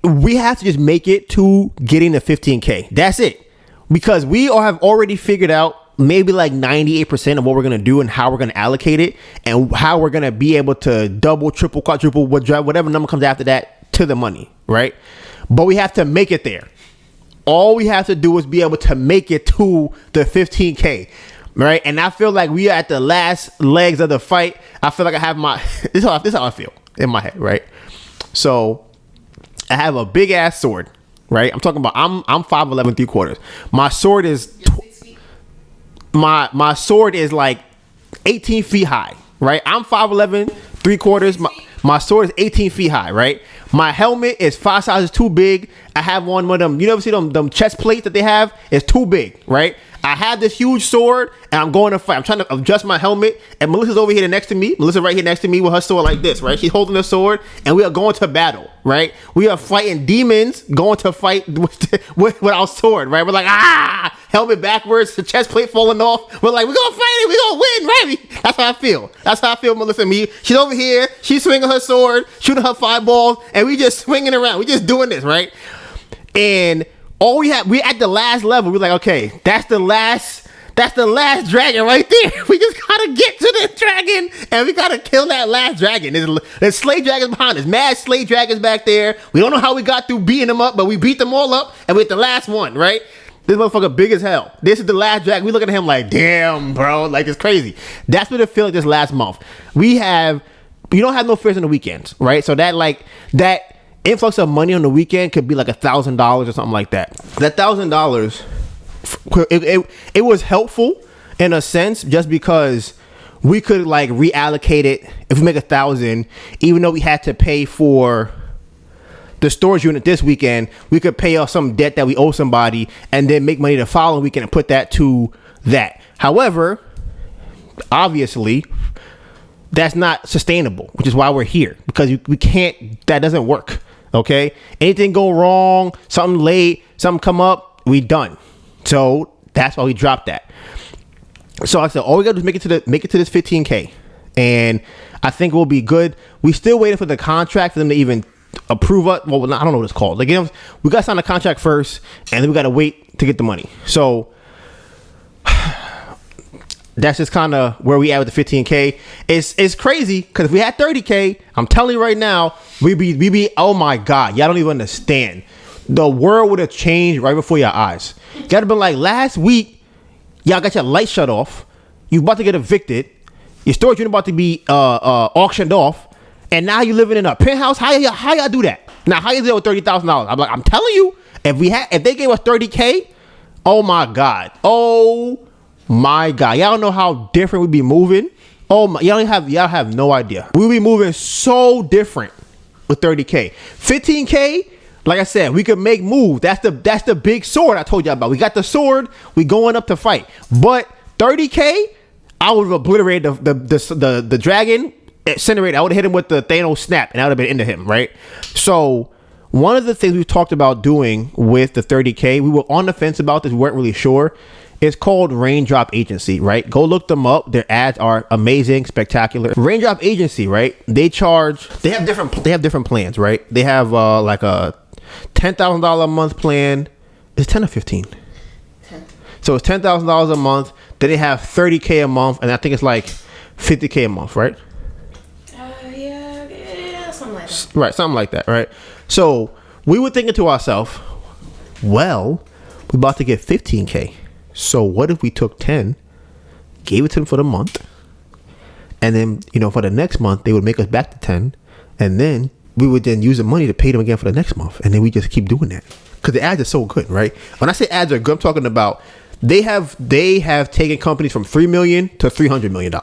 [SPEAKER 2] we have to just make it to getting the 15K. That's it. Because we have already figured out maybe like 98% of what we're going to do and how we're going to allocate it and how we're going to be able to double, triple, quadruple, whatever number comes after that to the money, right? But we have to make it there. All we have to do is be able to make it to the 15K, right? And I feel like we are at the last legs of the fight. I feel like I have my, this is how I feel in my head, right? So I have a big ass sword, right? I'm talking about, I'm 5'11" 3/4. My sword is, my sword is like 18 feet high, right? I'm 5'11" 3/4. My sword is 18 feet high, right? My helmet is 5 sizes too big. I have one of them. You never see them chest plates that they have? It's too big, right? I have this huge sword and I'm going to fight. I'm trying to adjust my helmet and Melissa's over here next to me. Melissa right here next to me with her sword like this, right? She's holding the sword and we are going to battle, right? We are fighting demons going to fight with our sword, right? We're like, helmet backwards, the chest plate falling off. We're like, we're going to fight it. We're going to win, right? That's how I feel. That's how I feel, Melissa and me. She's over here. She's swinging her sword, shooting her fireballs, and we just swinging around. We just doing this, right? And all we at the last level. We're like, okay, that's the last dragon right there. We just gotta get to the dragon and we gotta kill that last dragon. There's slave dragons behind us, mad slave dragons back there. We don't know how we got through beating them up, but we beat them all up and we're at the last one, right? This motherfucker big as hell. This is the last dragon. We looking at him like, damn, bro, like it's crazy. That's what it feels like this last month. You don't have no fears on the weekends, right? So that influx of money on the weekend could be like $1,000 or something like that. That $1,000, it was helpful in a sense just because we could like reallocate it. If we make 1,000, even though we had to pay for the storage unit this weekend, we could pay off some debt that we owe somebody and then make money the following weekend and put that to that. However, obviously, that's not sustainable, which is why we're here, because we can't, that doesn't work. Okay, anything go wrong, something late, something come up, we done. So that's why we dropped that. So I said, all we gotta do is make it to this 15K, and I think we'll be good. We still waiting for the contract for them to even approve us. Well, I don't know what it's called. Like, we gotta sign the contract first, and then we gotta wait to get the money. So that's just kind of where we at with the 15K. It's crazy because if we had 30K, I'm telling you right now, we be oh my God, y'all don't even understand. The world would have changed right before your eyes. Y'all have been like, last week, y'all got your light shut off. You about to get evicted. Your storage unit about to be auctioned off, and now you living in a penthouse. How y'all do that? Now how you do it with $30,000? I'm telling you, if they gave us 30K, oh my God, my God, y'all don't know how different we be moving. Y'all have no idea. We be moving so different with 30K. 15K, Like I said, we could make moves. That's the big sword I told you about. We got the sword. We going up to fight. But 30K, I would have obliterated the dragon, incinerated. I would have hit him with the Thanos snap, and I would have been into him, right? So one of the things we talked about doing with the 30K, we were on the fence about this. We weren't really sure. It's called Raindrop Agency, right? Go look them up. Their ads are amazing, spectacular. Raindrop Agency, right? They have different plans, right? They have like a $10,000 a month plan. Is 10 or 15?
[SPEAKER 1] 10.
[SPEAKER 2] So it's $10,000 a month. Then they have 30K a month, and I think it's like 50K a month, right?
[SPEAKER 1] Yeah, something like that.
[SPEAKER 2] Right, something like that, right? So we were thinking to ourselves, well, we're about to get 15K. So what if we took 10, gave it to them for the month, and then, for the next month, they would make us back to 10, and then we would then use the money to pay them again for the next month, and then we just keep doing that. Because the ads are so good, right? When I say ads are good, I'm talking about they have taken companies from $3 million to $300 million,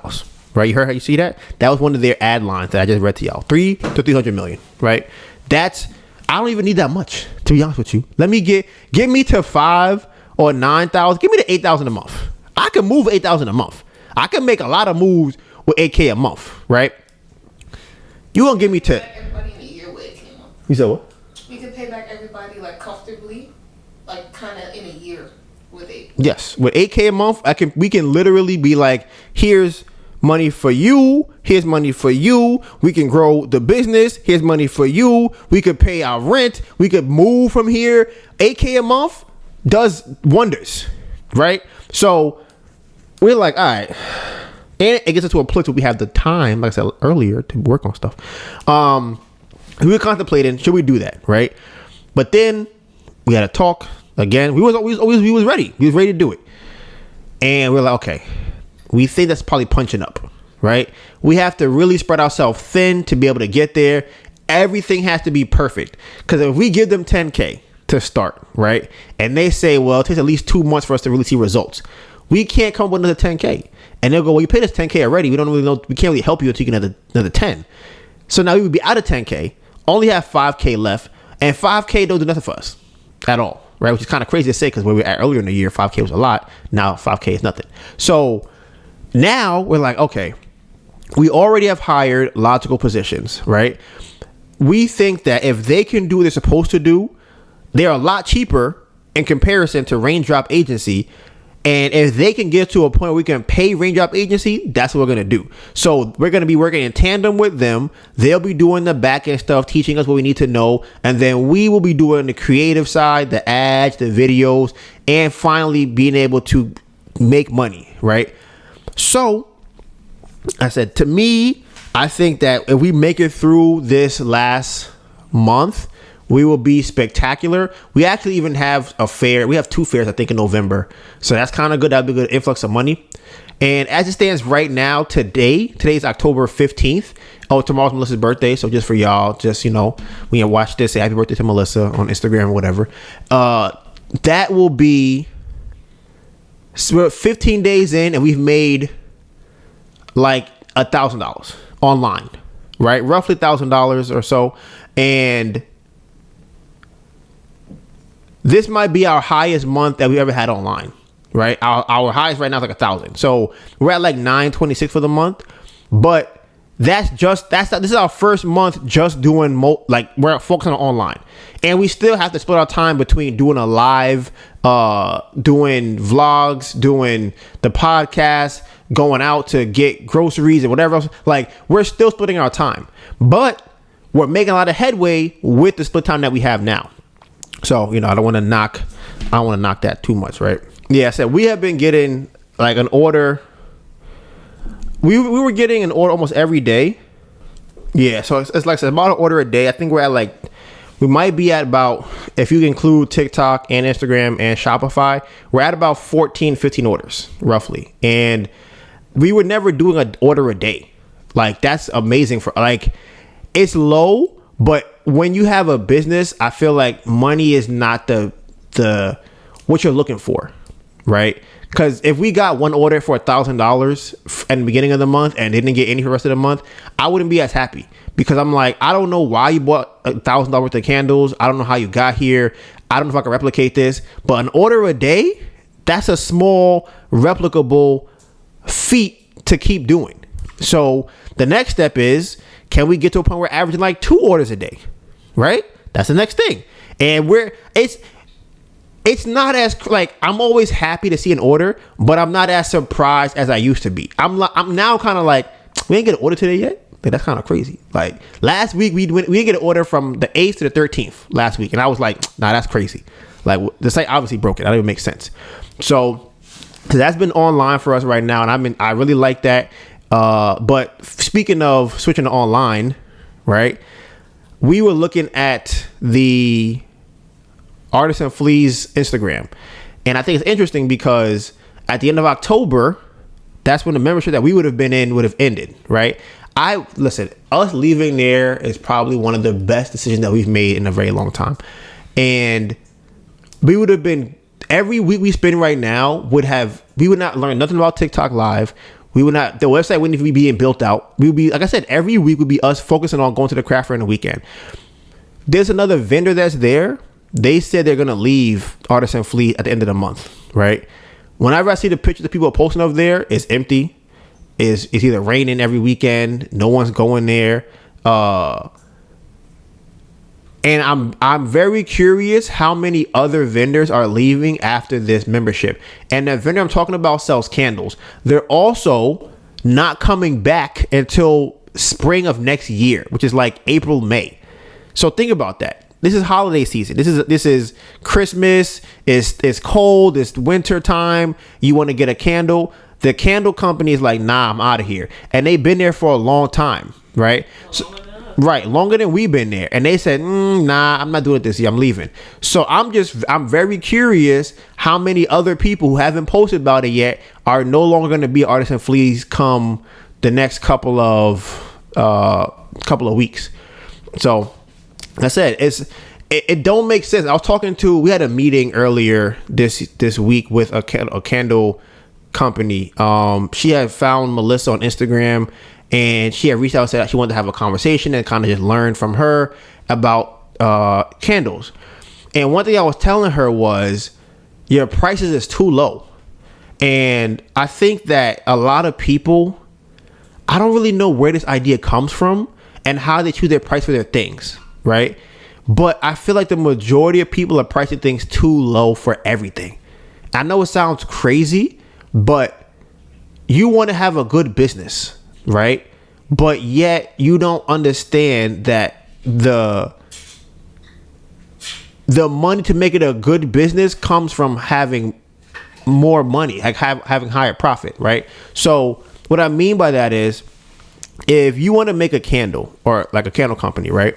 [SPEAKER 2] right? You heard how you see that? That was one of their ad lines that I just read to y'all. 3 to 300 million, right? I don't even need that much, to be honest with you. Let me get me to 5 or 9,000. Give me the 8,000 a month. I can move 8,000 a month. I can make a lot of moves with 8K a month, right? You gonna give me to
[SPEAKER 1] Everybody in a year with 8K a month.
[SPEAKER 2] You said what?
[SPEAKER 1] We can pay back everybody like comfortably, like kind of in a year with 8.
[SPEAKER 2] Yes, with 8K a month, we can literally be like, here's money for you. Here's money for you. We can grow the business. Here's money for you. We could pay our rent. We could move from here. 8K a month does wonders, right? So we're like, all right, and it gets us to a place where we have the time, like I said earlier, to work on stuff. We were contemplating, should we do that, right? But then we had a talk again. We was ready. We was ready to do it, and we're like, okay, we think that's probably punching up, right? We have to really spread ourselves thin to be able to get there. Everything has to be perfect, because if we give them 10K to start, right, and they say, well, it takes at least 2 months for us to really see results, we can't come up with another 10K. And they'll go, well, you paid us 10K already. We don't really know. We can't really help you until you get another 10. So now we would be out of 10K, only have 5K left, and 5K don't do nothing for us at all, right? Which is kind of crazy to say, because where we were at earlier in the year, 5K was a lot. Now 5K is nothing. So now we're like, okay, we already have hired logical positions, right? We think that if they can do what they're supposed to do, they're a lot cheaper in comparison to Raindrop Agency. And if they can get to a point where we can pay Raindrop Agency, that's what we're going to do. So we're going to be working in tandem with them. They'll be doing the back end stuff, teaching us what we need to know. And then we will be doing the creative side, the ads, the videos, and finally being able to make money, right? So I said, to me, I think that if we make it through this last month, we will be spectacular. We actually even have a fair. We have 2 fairs, I think, in November. So that's kind of good. That'll be a good influx of money. And as it stands right now, today's October 15th. Oh, tomorrow's Melissa's birthday. So just for y'all, when you watch this, say happy birthday to Melissa on Instagram or whatever. That will be, so we're 15 days in, and we've made like $1,000 online, right? Roughly $1,000 or so. And this might be our highest month that we ever had online, right? Our highest right now is like 1,000. So we're at like 926 for the month, but this is our first month just doing we're focusing on online, and we still have to split our time between doing a live, doing vlogs, doing the podcast, going out to get groceries and whatever else. Like, we're still splitting our time, but we're making a lot of headway with the split time that we have now. So, I don't want to knock that too much, right? Yeah, I said we have been getting like an order. We were getting an order almost every day. Yeah, so it's like about an order a day. I think we're at we might be at about, if you include TikTok and Instagram and Shopify, we're at about 14, 15 orders roughly. And we were never doing an order a day. Like, that's amazing it's low. But when you have a business, I feel like money is not the what you're looking for, right? Because if we got one order for $1,000 in the beginning of the month and didn't get any for the rest of the month, I wouldn't be as happy. Because I'm like, I don't know why you bought $1,000 worth of candles. I don't know how you got here. I don't know if I can replicate this. But an order a day, that's a small, replicable feat to keep doing. So the next step is, can we get to a point where we're averaging like 2 orders a day? Right? That's the next thing. And it's not as like, I'm always happy to see an order, but I'm not as surprised as I used to be. I'm now kind of like, we ain't get an order today yet. Like, that's kind of crazy. Like last week we didn't get an order from the 8th to the 13th last week, and I was like, nah, that's crazy. Like the site obviously broke it. That didn't make sense. So that's been online for us right now, and I really like that. But speaking of switching to online, right? We were looking at the Artisan Fleas Instagram, and I think it's interesting because at the end of October, that's when the membership that we would have been in would have ended, right? Listen, us leaving there is probably one of the best decisions that we've made in a very long time. And we would have been, every week we spend right now we would not learn nothing about TikTok Live. The website wouldn't even be being built out. We would be, like I said, every week would be us focusing on going to the craft fair on the weekend. There's another vendor that's there. They said they're going to leave Artisan Fleet at the end of the month, right? Whenever I see the pictures that people are posting up there, it's empty. It's either raining every weekend. No one's going there. And I'm very curious how many other vendors are leaving after this membership. And the vendor I'm talking about sells candles. They're also not coming back until spring of next year, which is like April, May. So think about that. This is holiday season. This is Christmas. It's cold. It's winter time. You want to get a candle. The candle company is like, nah, I'm out of here. And they've been there for a long time, right? Longer than we've been there. And they said, nah, I'm not doing it this year. I'm leaving. So I'm very curious how many other people who haven't posted about it yet are no longer going to be Artisan Fleas come the next couple of weeks. So like I said, it don't make sense. I was we had a meeting earlier this week with a candle company. She had found Melissa on Instagram, and she had reached out and said she wanted to have a conversation and kind of just learn from her about candles. And one thing I was telling her was, your prices is too low. And I think that a lot of people, I don't really know where this idea comes from and how they choose their price for their things, right? But I feel like the majority of people are pricing things too low for everything. I know it sounds crazy, but you want to have a good business, right? But yet you don't understand that the money to make it a good business comes from having more money, like having higher profit, right? So what I mean by that is, if you want to make a candle, or like a candle company, right?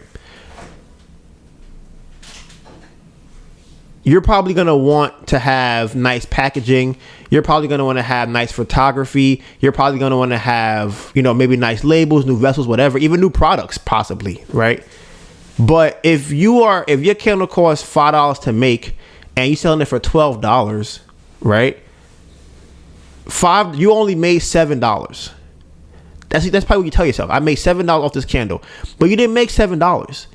[SPEAKER 2] You're probably going to want to have nice packaging. You're probably going to want to have nice photography. You're probably going to want to have, maybe nice labels, new vessels, whatever, even new products possibly, right? But if your candle costs $5 to make and you're selling it for $12, right? You only made $7. That's probably what you tell yourself. I made $7 off this candle, but you didn't make $7.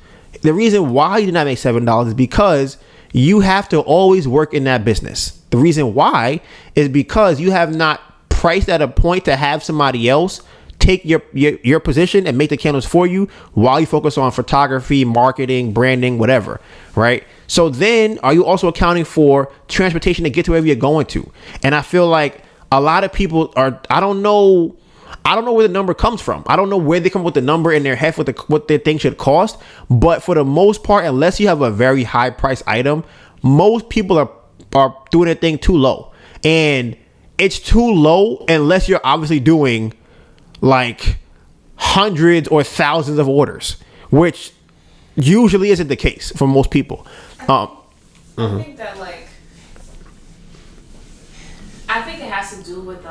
[SPEAKER 2] The reason why you did not make $7 is because you have to always work in that business. The reason why is because you have not priced at a point to have somebody else take your position and make the candles for you while you focus on photography, marketing, branding, whatever, right? So then are you also accounting for transportation to get to wherever you're going to? And I feel like a lot of people I don't know where the number comes from. I don't know where they come up with the number in their head for what they think should cost. But for the most part, unless you have a very high price item, most people are doing their thing too low. And it's too low unless you're obviously doing like hundreds or thousands of orders, which usually isn't the case for most people.
[SPEAKER 1] I think that I think it has to do with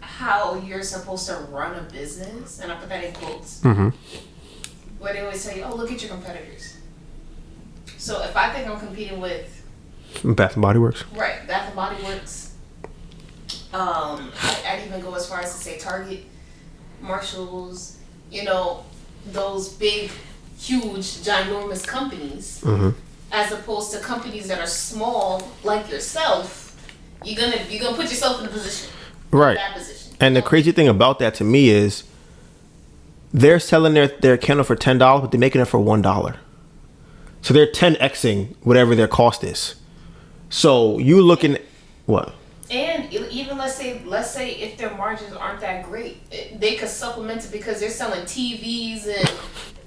[SPEAKER 1] how you're supposed to run a business, and I put that in quotes, where they always tell you, oh, look at your competitors. So if I think I'm competing with
[SPEAKER 2] Bath and Body Works.
[SPEAKER 1] Right, Bath and Body Works. I'd even go as far as to say Target, Marshalls. Those big, huge, ginormous companies.
[SPEAKER 2] Mm-hmm.
[SPEAKER 1] As opposed to companies that are small, like yourself. You're gonna put yourself in a position.
[SPEAKER 2] Right.
[SPEAKER 1] That position.
[SPEAKER 2] And the crazy thing about that to me is, they're selling their candle for $10, but they're making it for $1. So they're 10xing whatever their cost is. So you looking what? And
[SPEAKER 1] even let's say if their margins aren't that great, they could supplement it because they're selling TVs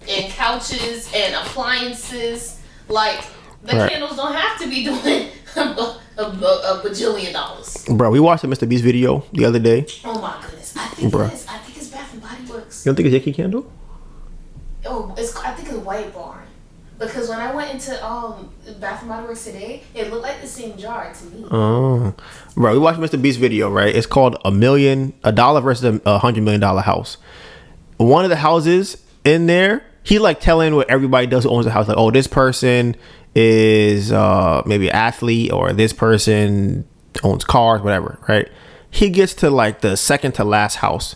[SPEAKER 1] and couches and appliances. Like the candles don't have to be doing a bajillion dollars.
[SPEAKER 2] Bro, we watched the Mr. Beast video the other day.
[SPEAKER 1] Oh my goodness, I think it is. I think it's Bath and Body Works.
[SPEAKER 2] You don't think it's Yankee Candle?
[SPEAKER 1] Oh, I think it's White Barn. Because when I went into Bath and Body Works today, it looked like the same jar to me.
[SPEAKER 2] Oh, bro, we watched Mr. Beast video, right? It's called $1 versus $100 million house. One of the houses in there, he like telling what everybody does who owns the house, like, oh, this person is maybe an athlete, or this person owns cars, whatever, right? He gets to like the second to last house.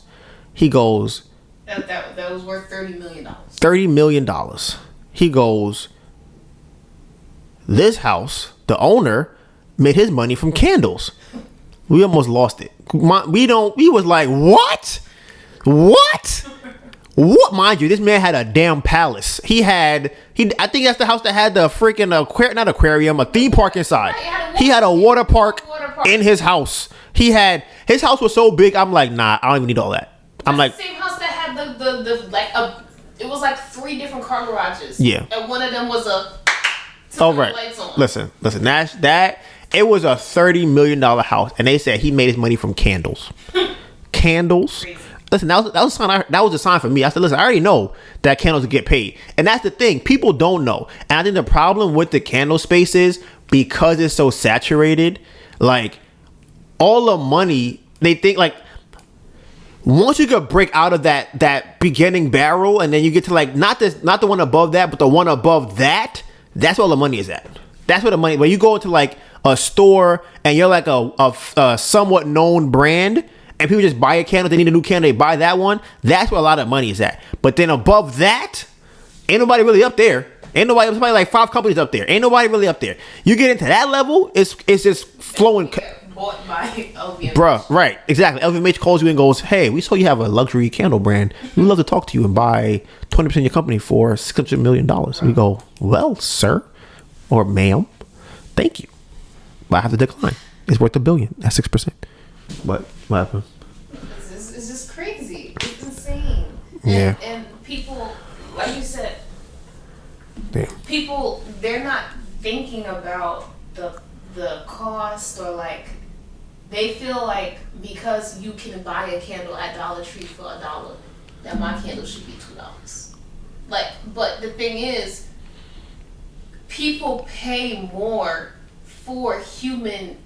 [SPEAKER 2] He goes,
[SPEAKER 1] that was worth $30 million.
[SPEAKER 2] $30 million. He goes, this house, the owner made his money from candles. We almost lost it. We was like, what? Mind you, this man had a damn palace. I think that's the house that had the freaking not aquarium, a theme park inside. He had a water park in his house. His house was so big. I'm like, nah, I don't even need all that. I'm like,
[SPEAKER 1] the same house that had it was like 3 different car garages.
[SPEAKER 2] Yeah.
[SPEAKER 1] And one of them was
[SPEAKER 2] lights on. Listen, that it was a $30 million house, and they said he made his money from candles. Candles. Crazy. Listen, that was a sign for me. I said, listen, I already know that candles get paid. And that's the thing. People don't know. And I think the problem with the candle space is because it's so saturated, like all the money, they think like once you could break out of that beginning barrel, and then you get to like not the one above that, but the one above that, that's where all the money is at. That's where the money, when you go into like a store and you're like a somewhat known brand, and people just buy a candle, they need a new candle, they buy that one. That's where a lot of money is at. But then above that, ain't nobody really up there. There's probably like 5 companies up there. Ain't nobody really up there. You get into that level, it's just flowing.
[SPEAKER 1] Bought by LVMH.
[SPEAKER 2] Bruh, right, exactly. LVMH calls you and goes, hey, we saw you have a luxury candle brand. We'd love to talk to you and buy 20% of your company for $600 million. Right. And we go, well, sir or ma'am, thank you, but I have to decline. It's worth $1 billion at 6%. What happened?
[SPEAKER 1] It's just crazy. It's insane.
[SPEAKER 2] Yeah.
[SPEAKER 1] And people, like you said,
[SPEAKER 2] damn.
[SPEAKER 1] People, they're not thinking about the cost, or like they feel like because you can buy a candle at Dollar Tree for $1, that my candle should be $2. Like, but the thing is, people pay more for human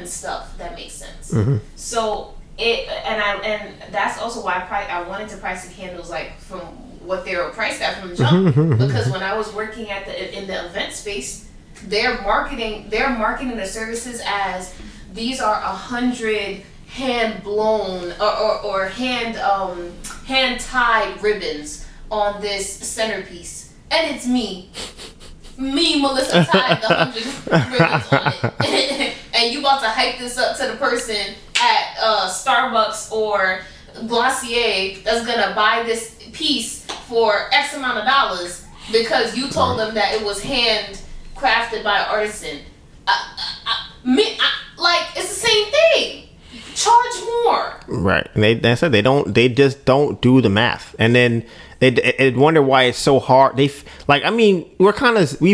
[SPEAKER 1] stuff that makes sense. Mm-hmm. So and that's also why I wanted to price the candles like from what they were priced at from the jump. Because when I was working in the event space, they're marketing the services as these are 100 hand blown or hand tied ribbons on this centerpiece, and it's me, Melissa, tied the 100 ribbons on it. And you about to hype this up to the person at Starbucks or Glossier that's gonna buy this piece for X amount of dollars because you told them that it was hand crafted by an artisan. Like, it's the same thing. Charge more. Right.
[SPEAKER 2] And they said they just don't do the math. And then they wonder why it's so hard. We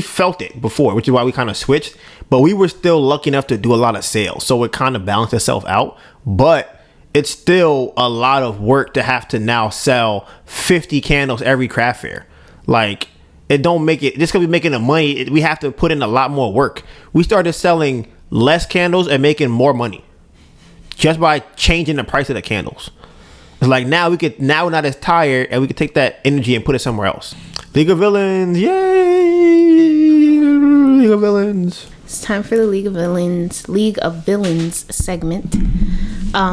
[SPEAKER 2] felt it before, which is why we kind of switched, but we were still lucky enough to do a lot of sales. So it kind of balanced itself out, but it's still a lot of work to have to now sell 50 candles every craft fair. Like, it don't make it, just because we're making the money, we have to put in a lot more work. We started selling less candles and making more money just by changing the price of the candles. It's like now we're not as tired, and we can take that energy and put it somewhere else. League of Villains, yay! League of Villains.
[SPEAKER 1] It's time for the League of Villains segment.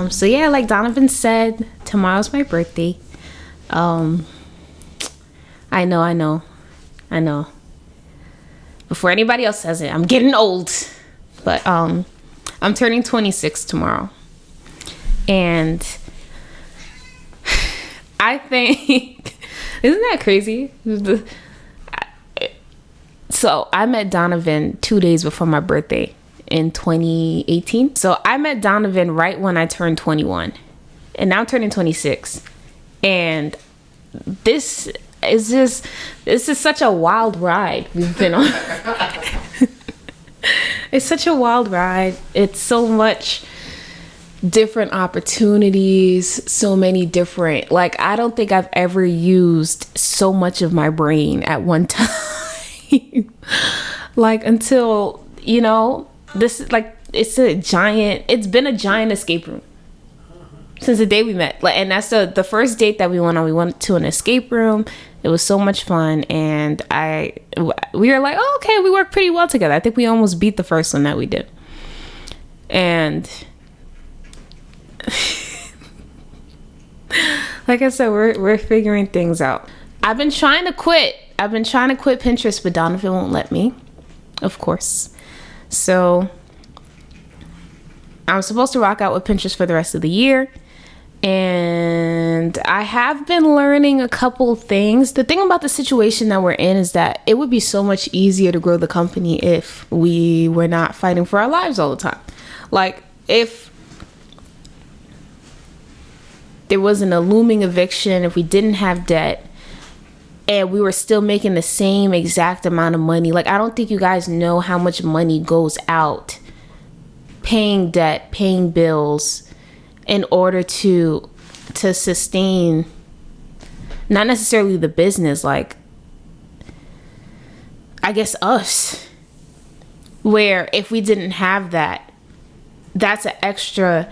[SPEAKER 1] So yeah, like Donovan said, tomorrow's my birthday. I know. Before anybody else says it, I'm getting old. But I'm turning 26 tomorrow. And I think, isn't that crazy? So I met Donovan 2 days before my birthday in 2018. So I met Donovan right when I turned 21. And now I'm turning 26. And this is such a wild ride we've been on. It's such a wild ride. It's so much different opportunities, so many different, like, I don't think I've ever used so much of my brain at one time. Like, until, this is like, it's been a giant escape room since the day we met. Like, and that's the first date that we went on. We went to an escape room. It was so much fun, and we were like, oh, okay, we worked pretty well together. I think we almost beat the first one that we did. And like I said, we're figuring things out. I've been trying to quit Pinterest, but Donovan won't let me, of course. So I'm supposed to rock out with Pinterest for the rest of the year. And I have been learning a couple things. The thing about the situation that we're in is that it would be so much easier to grow the company if we were not fighting for our lives all the time. Like, if there wasn't a looming eviction, if we didn't have debt, and we were still making the same exact amount of money. Like, I don't think you guys know how much money goes out paying debt, paying bills, in order to sustain, not necessarily the business, like, I guess us. Where if we didn't have that, that's an extra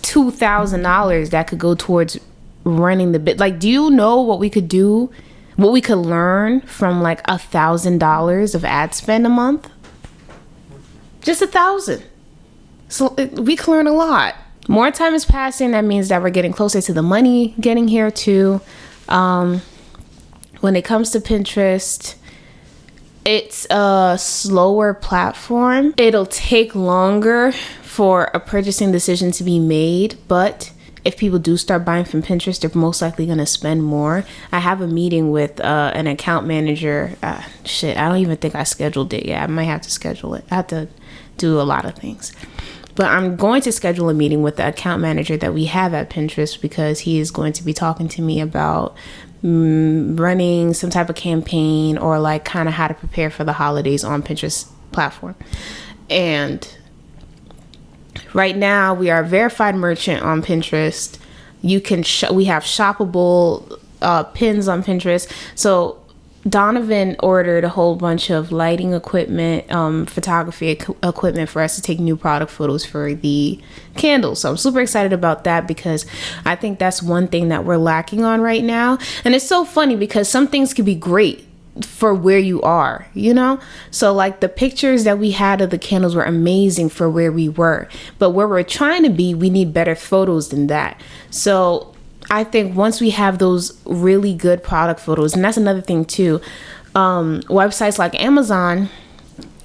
[SPEAKER 1] $2,000 that could go towards running the bit. Like, do you know what we could do? What we could learn from like $1,000 of ad spend a month? Just 1,000. So we can learn a lot. More time is passing. That means that we're getting closer to the money getting here too. When it comes to Pinterest, it's a slower platform. It'll take longer for a purchasing decision to be made, but if people do start buying from Pinterest, they're most likely going to spend more. I have a meeting with an account manager. I don't even think I scheduled it yet. I might have to schedule it. I have to do a lot of things. But I'm going to schedule a meeting with the account manager that we have at Pinterest, because he is going to be talking to me about running some type of campaign, or like kind of how to prepare for the holidays on Pinterest platform. And right now we are a verified merchant on Pinterest. You can we have shoppable pins on Pinterest. So Donovan ordered a whole bunch of lighting equipment, photography equipment for us to take new product photos for the candles. So I'm super excited about that, because I think that's one thing that we're lacking on right now. And it's so funny because some things could be great for where you are, So like the pictures that we had of the candles were amazing for where we were. But where we're trying to be, we need better photos than that. So I think once we have those really good product photos, and that's another thing too, websites like Amazon,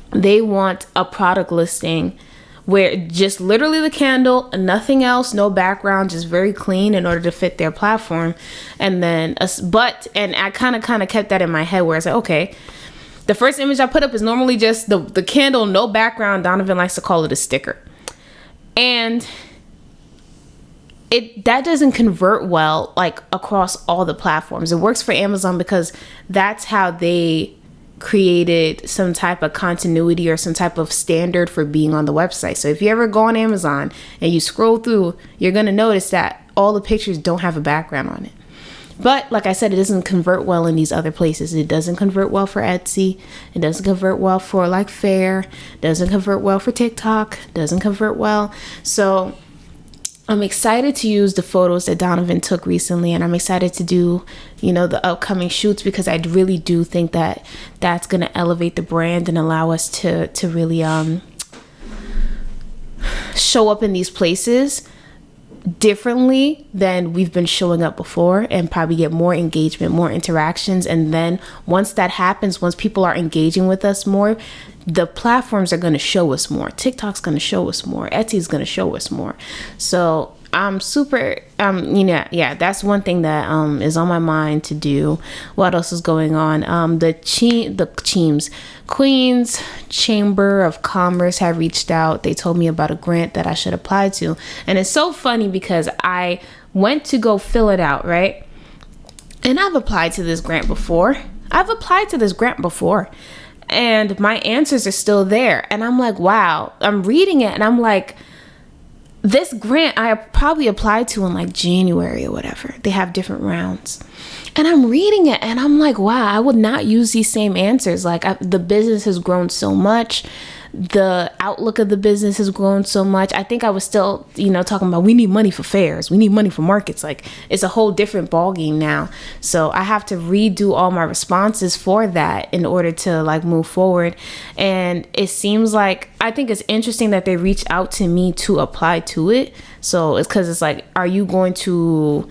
[SPEAKER 1] they want a product listing where just literally the candle, nothing else, no background, just very clean in order to fit their platform. And then, and I kind of kept that in my head where it's like, okay, the first image I put up is normally just the candle, no background. Donovan likes to call it a sticker. And that doesn't convert well, like across all the platforms. It works for Amazon because that's how they created some type of continuity or some type of standard for being on the website. So if you ever go on Amazon and you scroll through, you're going to notice that all the pictures don't have a background on it. But like I said, it doesn't convert well in these other places. It doesn't convert well for Etsy. It doesn't convert well for like Faire. Doesn't convert well for TikTok. Doesn't convert well. So I'm excited to use the photos that Donovan took recently, and I'm excited to do, the upcoming shoots, because I really do think that that's going to elevate the brand and allow us to really show up in these places differently than we've been showing up before, and probably get more engagement, more interactions. And then once that happens, once people are engaging with us more, the platforms are going to show us more. TikTok's going to show us more. Etsy's going to show us more. So I'm super, that's one thing that is on my mind to do. What else is going on? The Queens Chamber of Commerce have reached out. They told me about a grant that I should apply to. And it's so funny because I went to go fill it out, right? And I've applied to this grant before. And my answers are still there. And I'm like, wow. I'm reading it and I'm like, this grant I probably applied to in like January or whatever. They have different rounds. And I'm reading it and I'm like, wow, I would not use these same answers. Like the business has grown so much. The outlook of the business has grown so much. I think I was still, talking about we need money for fairs. We need money for markets. Like it's a whole different ballgame now. So I have to redo all my responses for that in order to like move forward. And it seems like, I think it's interesting that they reached out to me to apply to it. So it's because it's like, are you going to,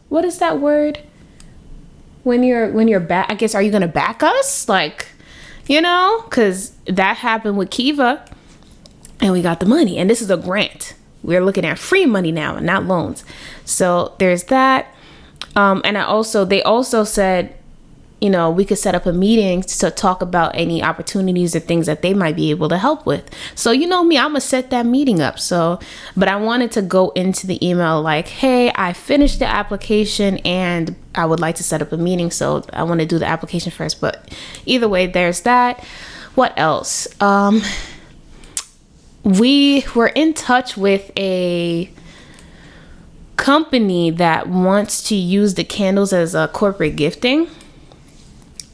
[SPEAKER 1] what is that word? When you're back, I guess, are you going to back us? Like, because that happened with Kiva and we got the money, and this is a grant. We're looking at free money now and not loans. So there's that. And they also said, we could set up a meeting to talk about any opportunities or things that they might be able to help with. So, me, I'm going to set that meeting up. So, but I wanted to go into the email like, hey, I finished the application and I would like to set up a meeting. So I want to do the application first, but either way, there's that. What else? We were in touch with a company that wants to use the candles as a corporate gifting.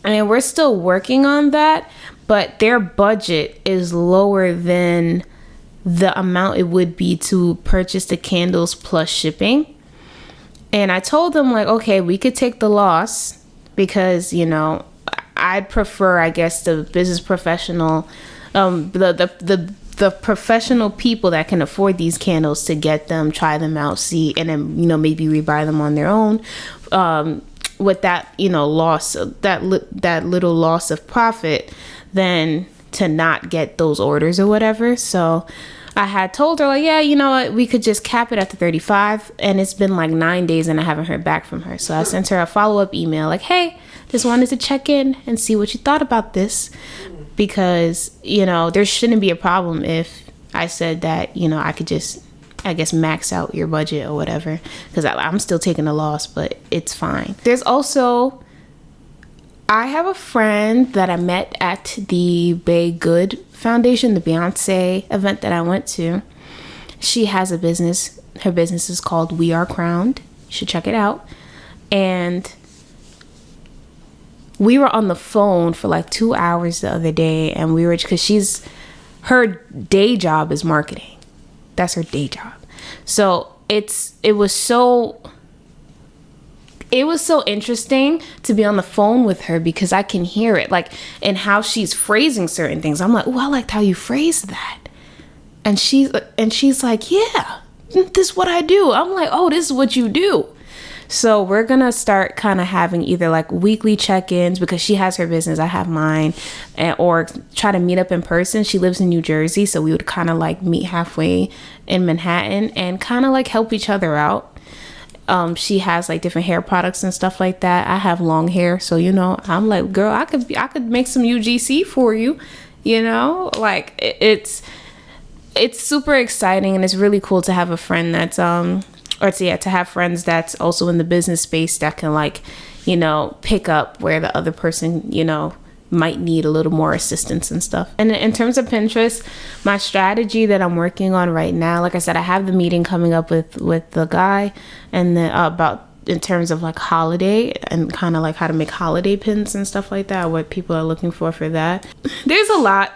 [SPEAKER 1] And we're still working on that, but their budget is lower than the amount it would be to purchase the candles plus shipping. And I told them like, okay, we could take the loss because, I'd prefer, I guess, the business professional, the professional people that can afford these candles to get them, try them out, see, and then, maybe rebuy them on their own. With that, loss, that little loss of profit, than to not get those orders or whatever. So I had told her like, yeah, you know what, we could just cap it at the 35. And it's been like 9 days and I haven't heard back from her. So I sent her a follow-up email like, hey, just wanted to check in and see what you thought about this, because, there shouldn't be a problem if I said that, I could just, I guess, max out your budget or whatever, because I'm still taking a loss, but it's fine. There's also, I have a friend that I met at the Bay Good Foundation, the Beyonce event that I went to. She has a business. Her business is called We Are Crowned. You should check it out. And we were on the phone for like 2 hours the other day, and we were, because her day job is marketing. That's her day job. So it was so interesting to be on the phone with her, because I can hear it, like, and how she's phrasing certain things. I'm like, oh, I liked how you phrased that. And she's like, yeah, this is what I do. I'm like, oh, this is what you do. So we're going to start kind of having either like weekly check-ins, because she has her business, I have mine, or try to meet up in person. She lives in New Jersey, so we would kind of like meet halfway in Manhattan and kind of like help each other out. She has like different hair products and stuff like that. I have long hair, so I'm like, girl, I could make some UGC for you, like it's super exciting, and it's really cool to have a friend that's to have friends that's also in the business space that can like, pick up where the other person, might need a little more assistance and stuff. And in terms of Pinterest, my strategy that I'm working on right now, like I said, I have the meeting coming up with the guy, and then about in terms of like holiday and kind of like how to make holiday pins and stuff like that, what people are looking for that. There's a lot.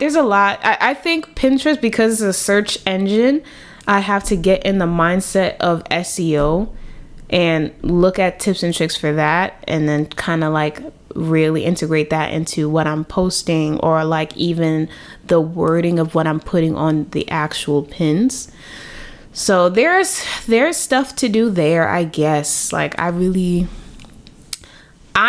[SPEAKER 1] I think Pinterest, because it's a search engine, I have to get in the mindset of SEO and look at tips and tricks for that, and then kind of like really integrate that into what I'm posting, or like even the wording of what I'm putting on the actual pins. So there's stuff to do there, I guess. Like I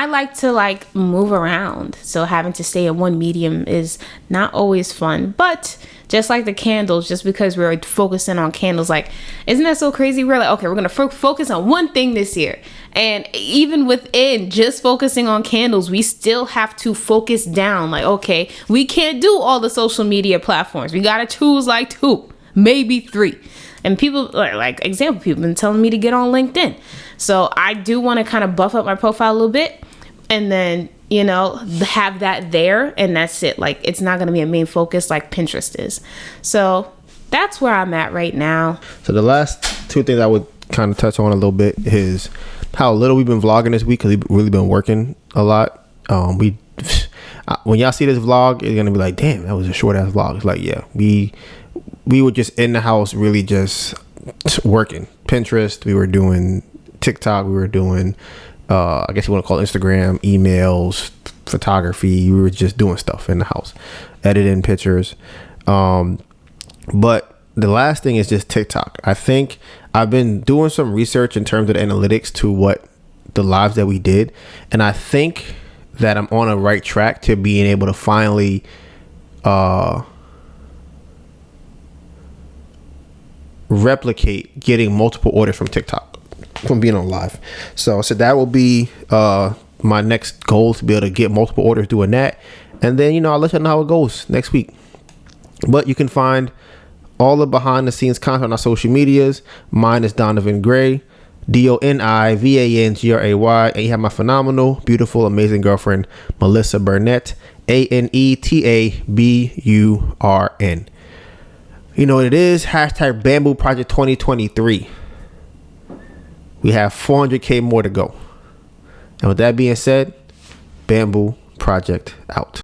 [SPEAKER 1] like to like move around, so having to stay in one medium is not always fun. But just like the candles, just because we're focusing on candles, like, isn't that so crazy? We're like, okay, we're gonna focus on one thing this year, and even within just focusing on candles, we still have to focus down. Like, okay, we can't do all the social media platforms. We gotta choose like 2, maybe 3. And people, like example, people have been telling me to get on LinkedIn. So I do want to kind of buff up my profile a little bit, and then, you know, have that there, and that's it. Like, it's not going to be a main focus like Pinterest is. So that's where I'm at right now.
[SPEAKER 2] So the last 2 things I would kind of touch on a little bit is how little we've been vlogging this week, because we've really been working a lot. When y'all see this vlog, it's going to be like, damn, that was a short ass vlog. It's like, yeah, we were just in the house really just working. Pinterest, we were doing TikTok, we were doing I guess you want to call it Instagram, emails, photography. We were just doing stuff in the house, editing pictures. But the last thing is just TikTok. I think I've been doing some research in terms of the analytics to what the lives that we did, and I think that I'm on a right track to being able to finally replicate getting multiple orders from TikTok from being on live. So that will be my next goal, to be able to get multiple orders doing that. And then, you know, I'll let you know how it goes next week. But you can find all the behind the scenes content on our social medias. Mine is DonivanGray, DonivanGray, and you have my phenomenal, beautiful, amazing girlfriend, Melissa Burnett, AnetaBurn. You know what it is? Hashtag Bamboo Project 2023. We have 400K more to go. And with that being said, Bamboo Project out.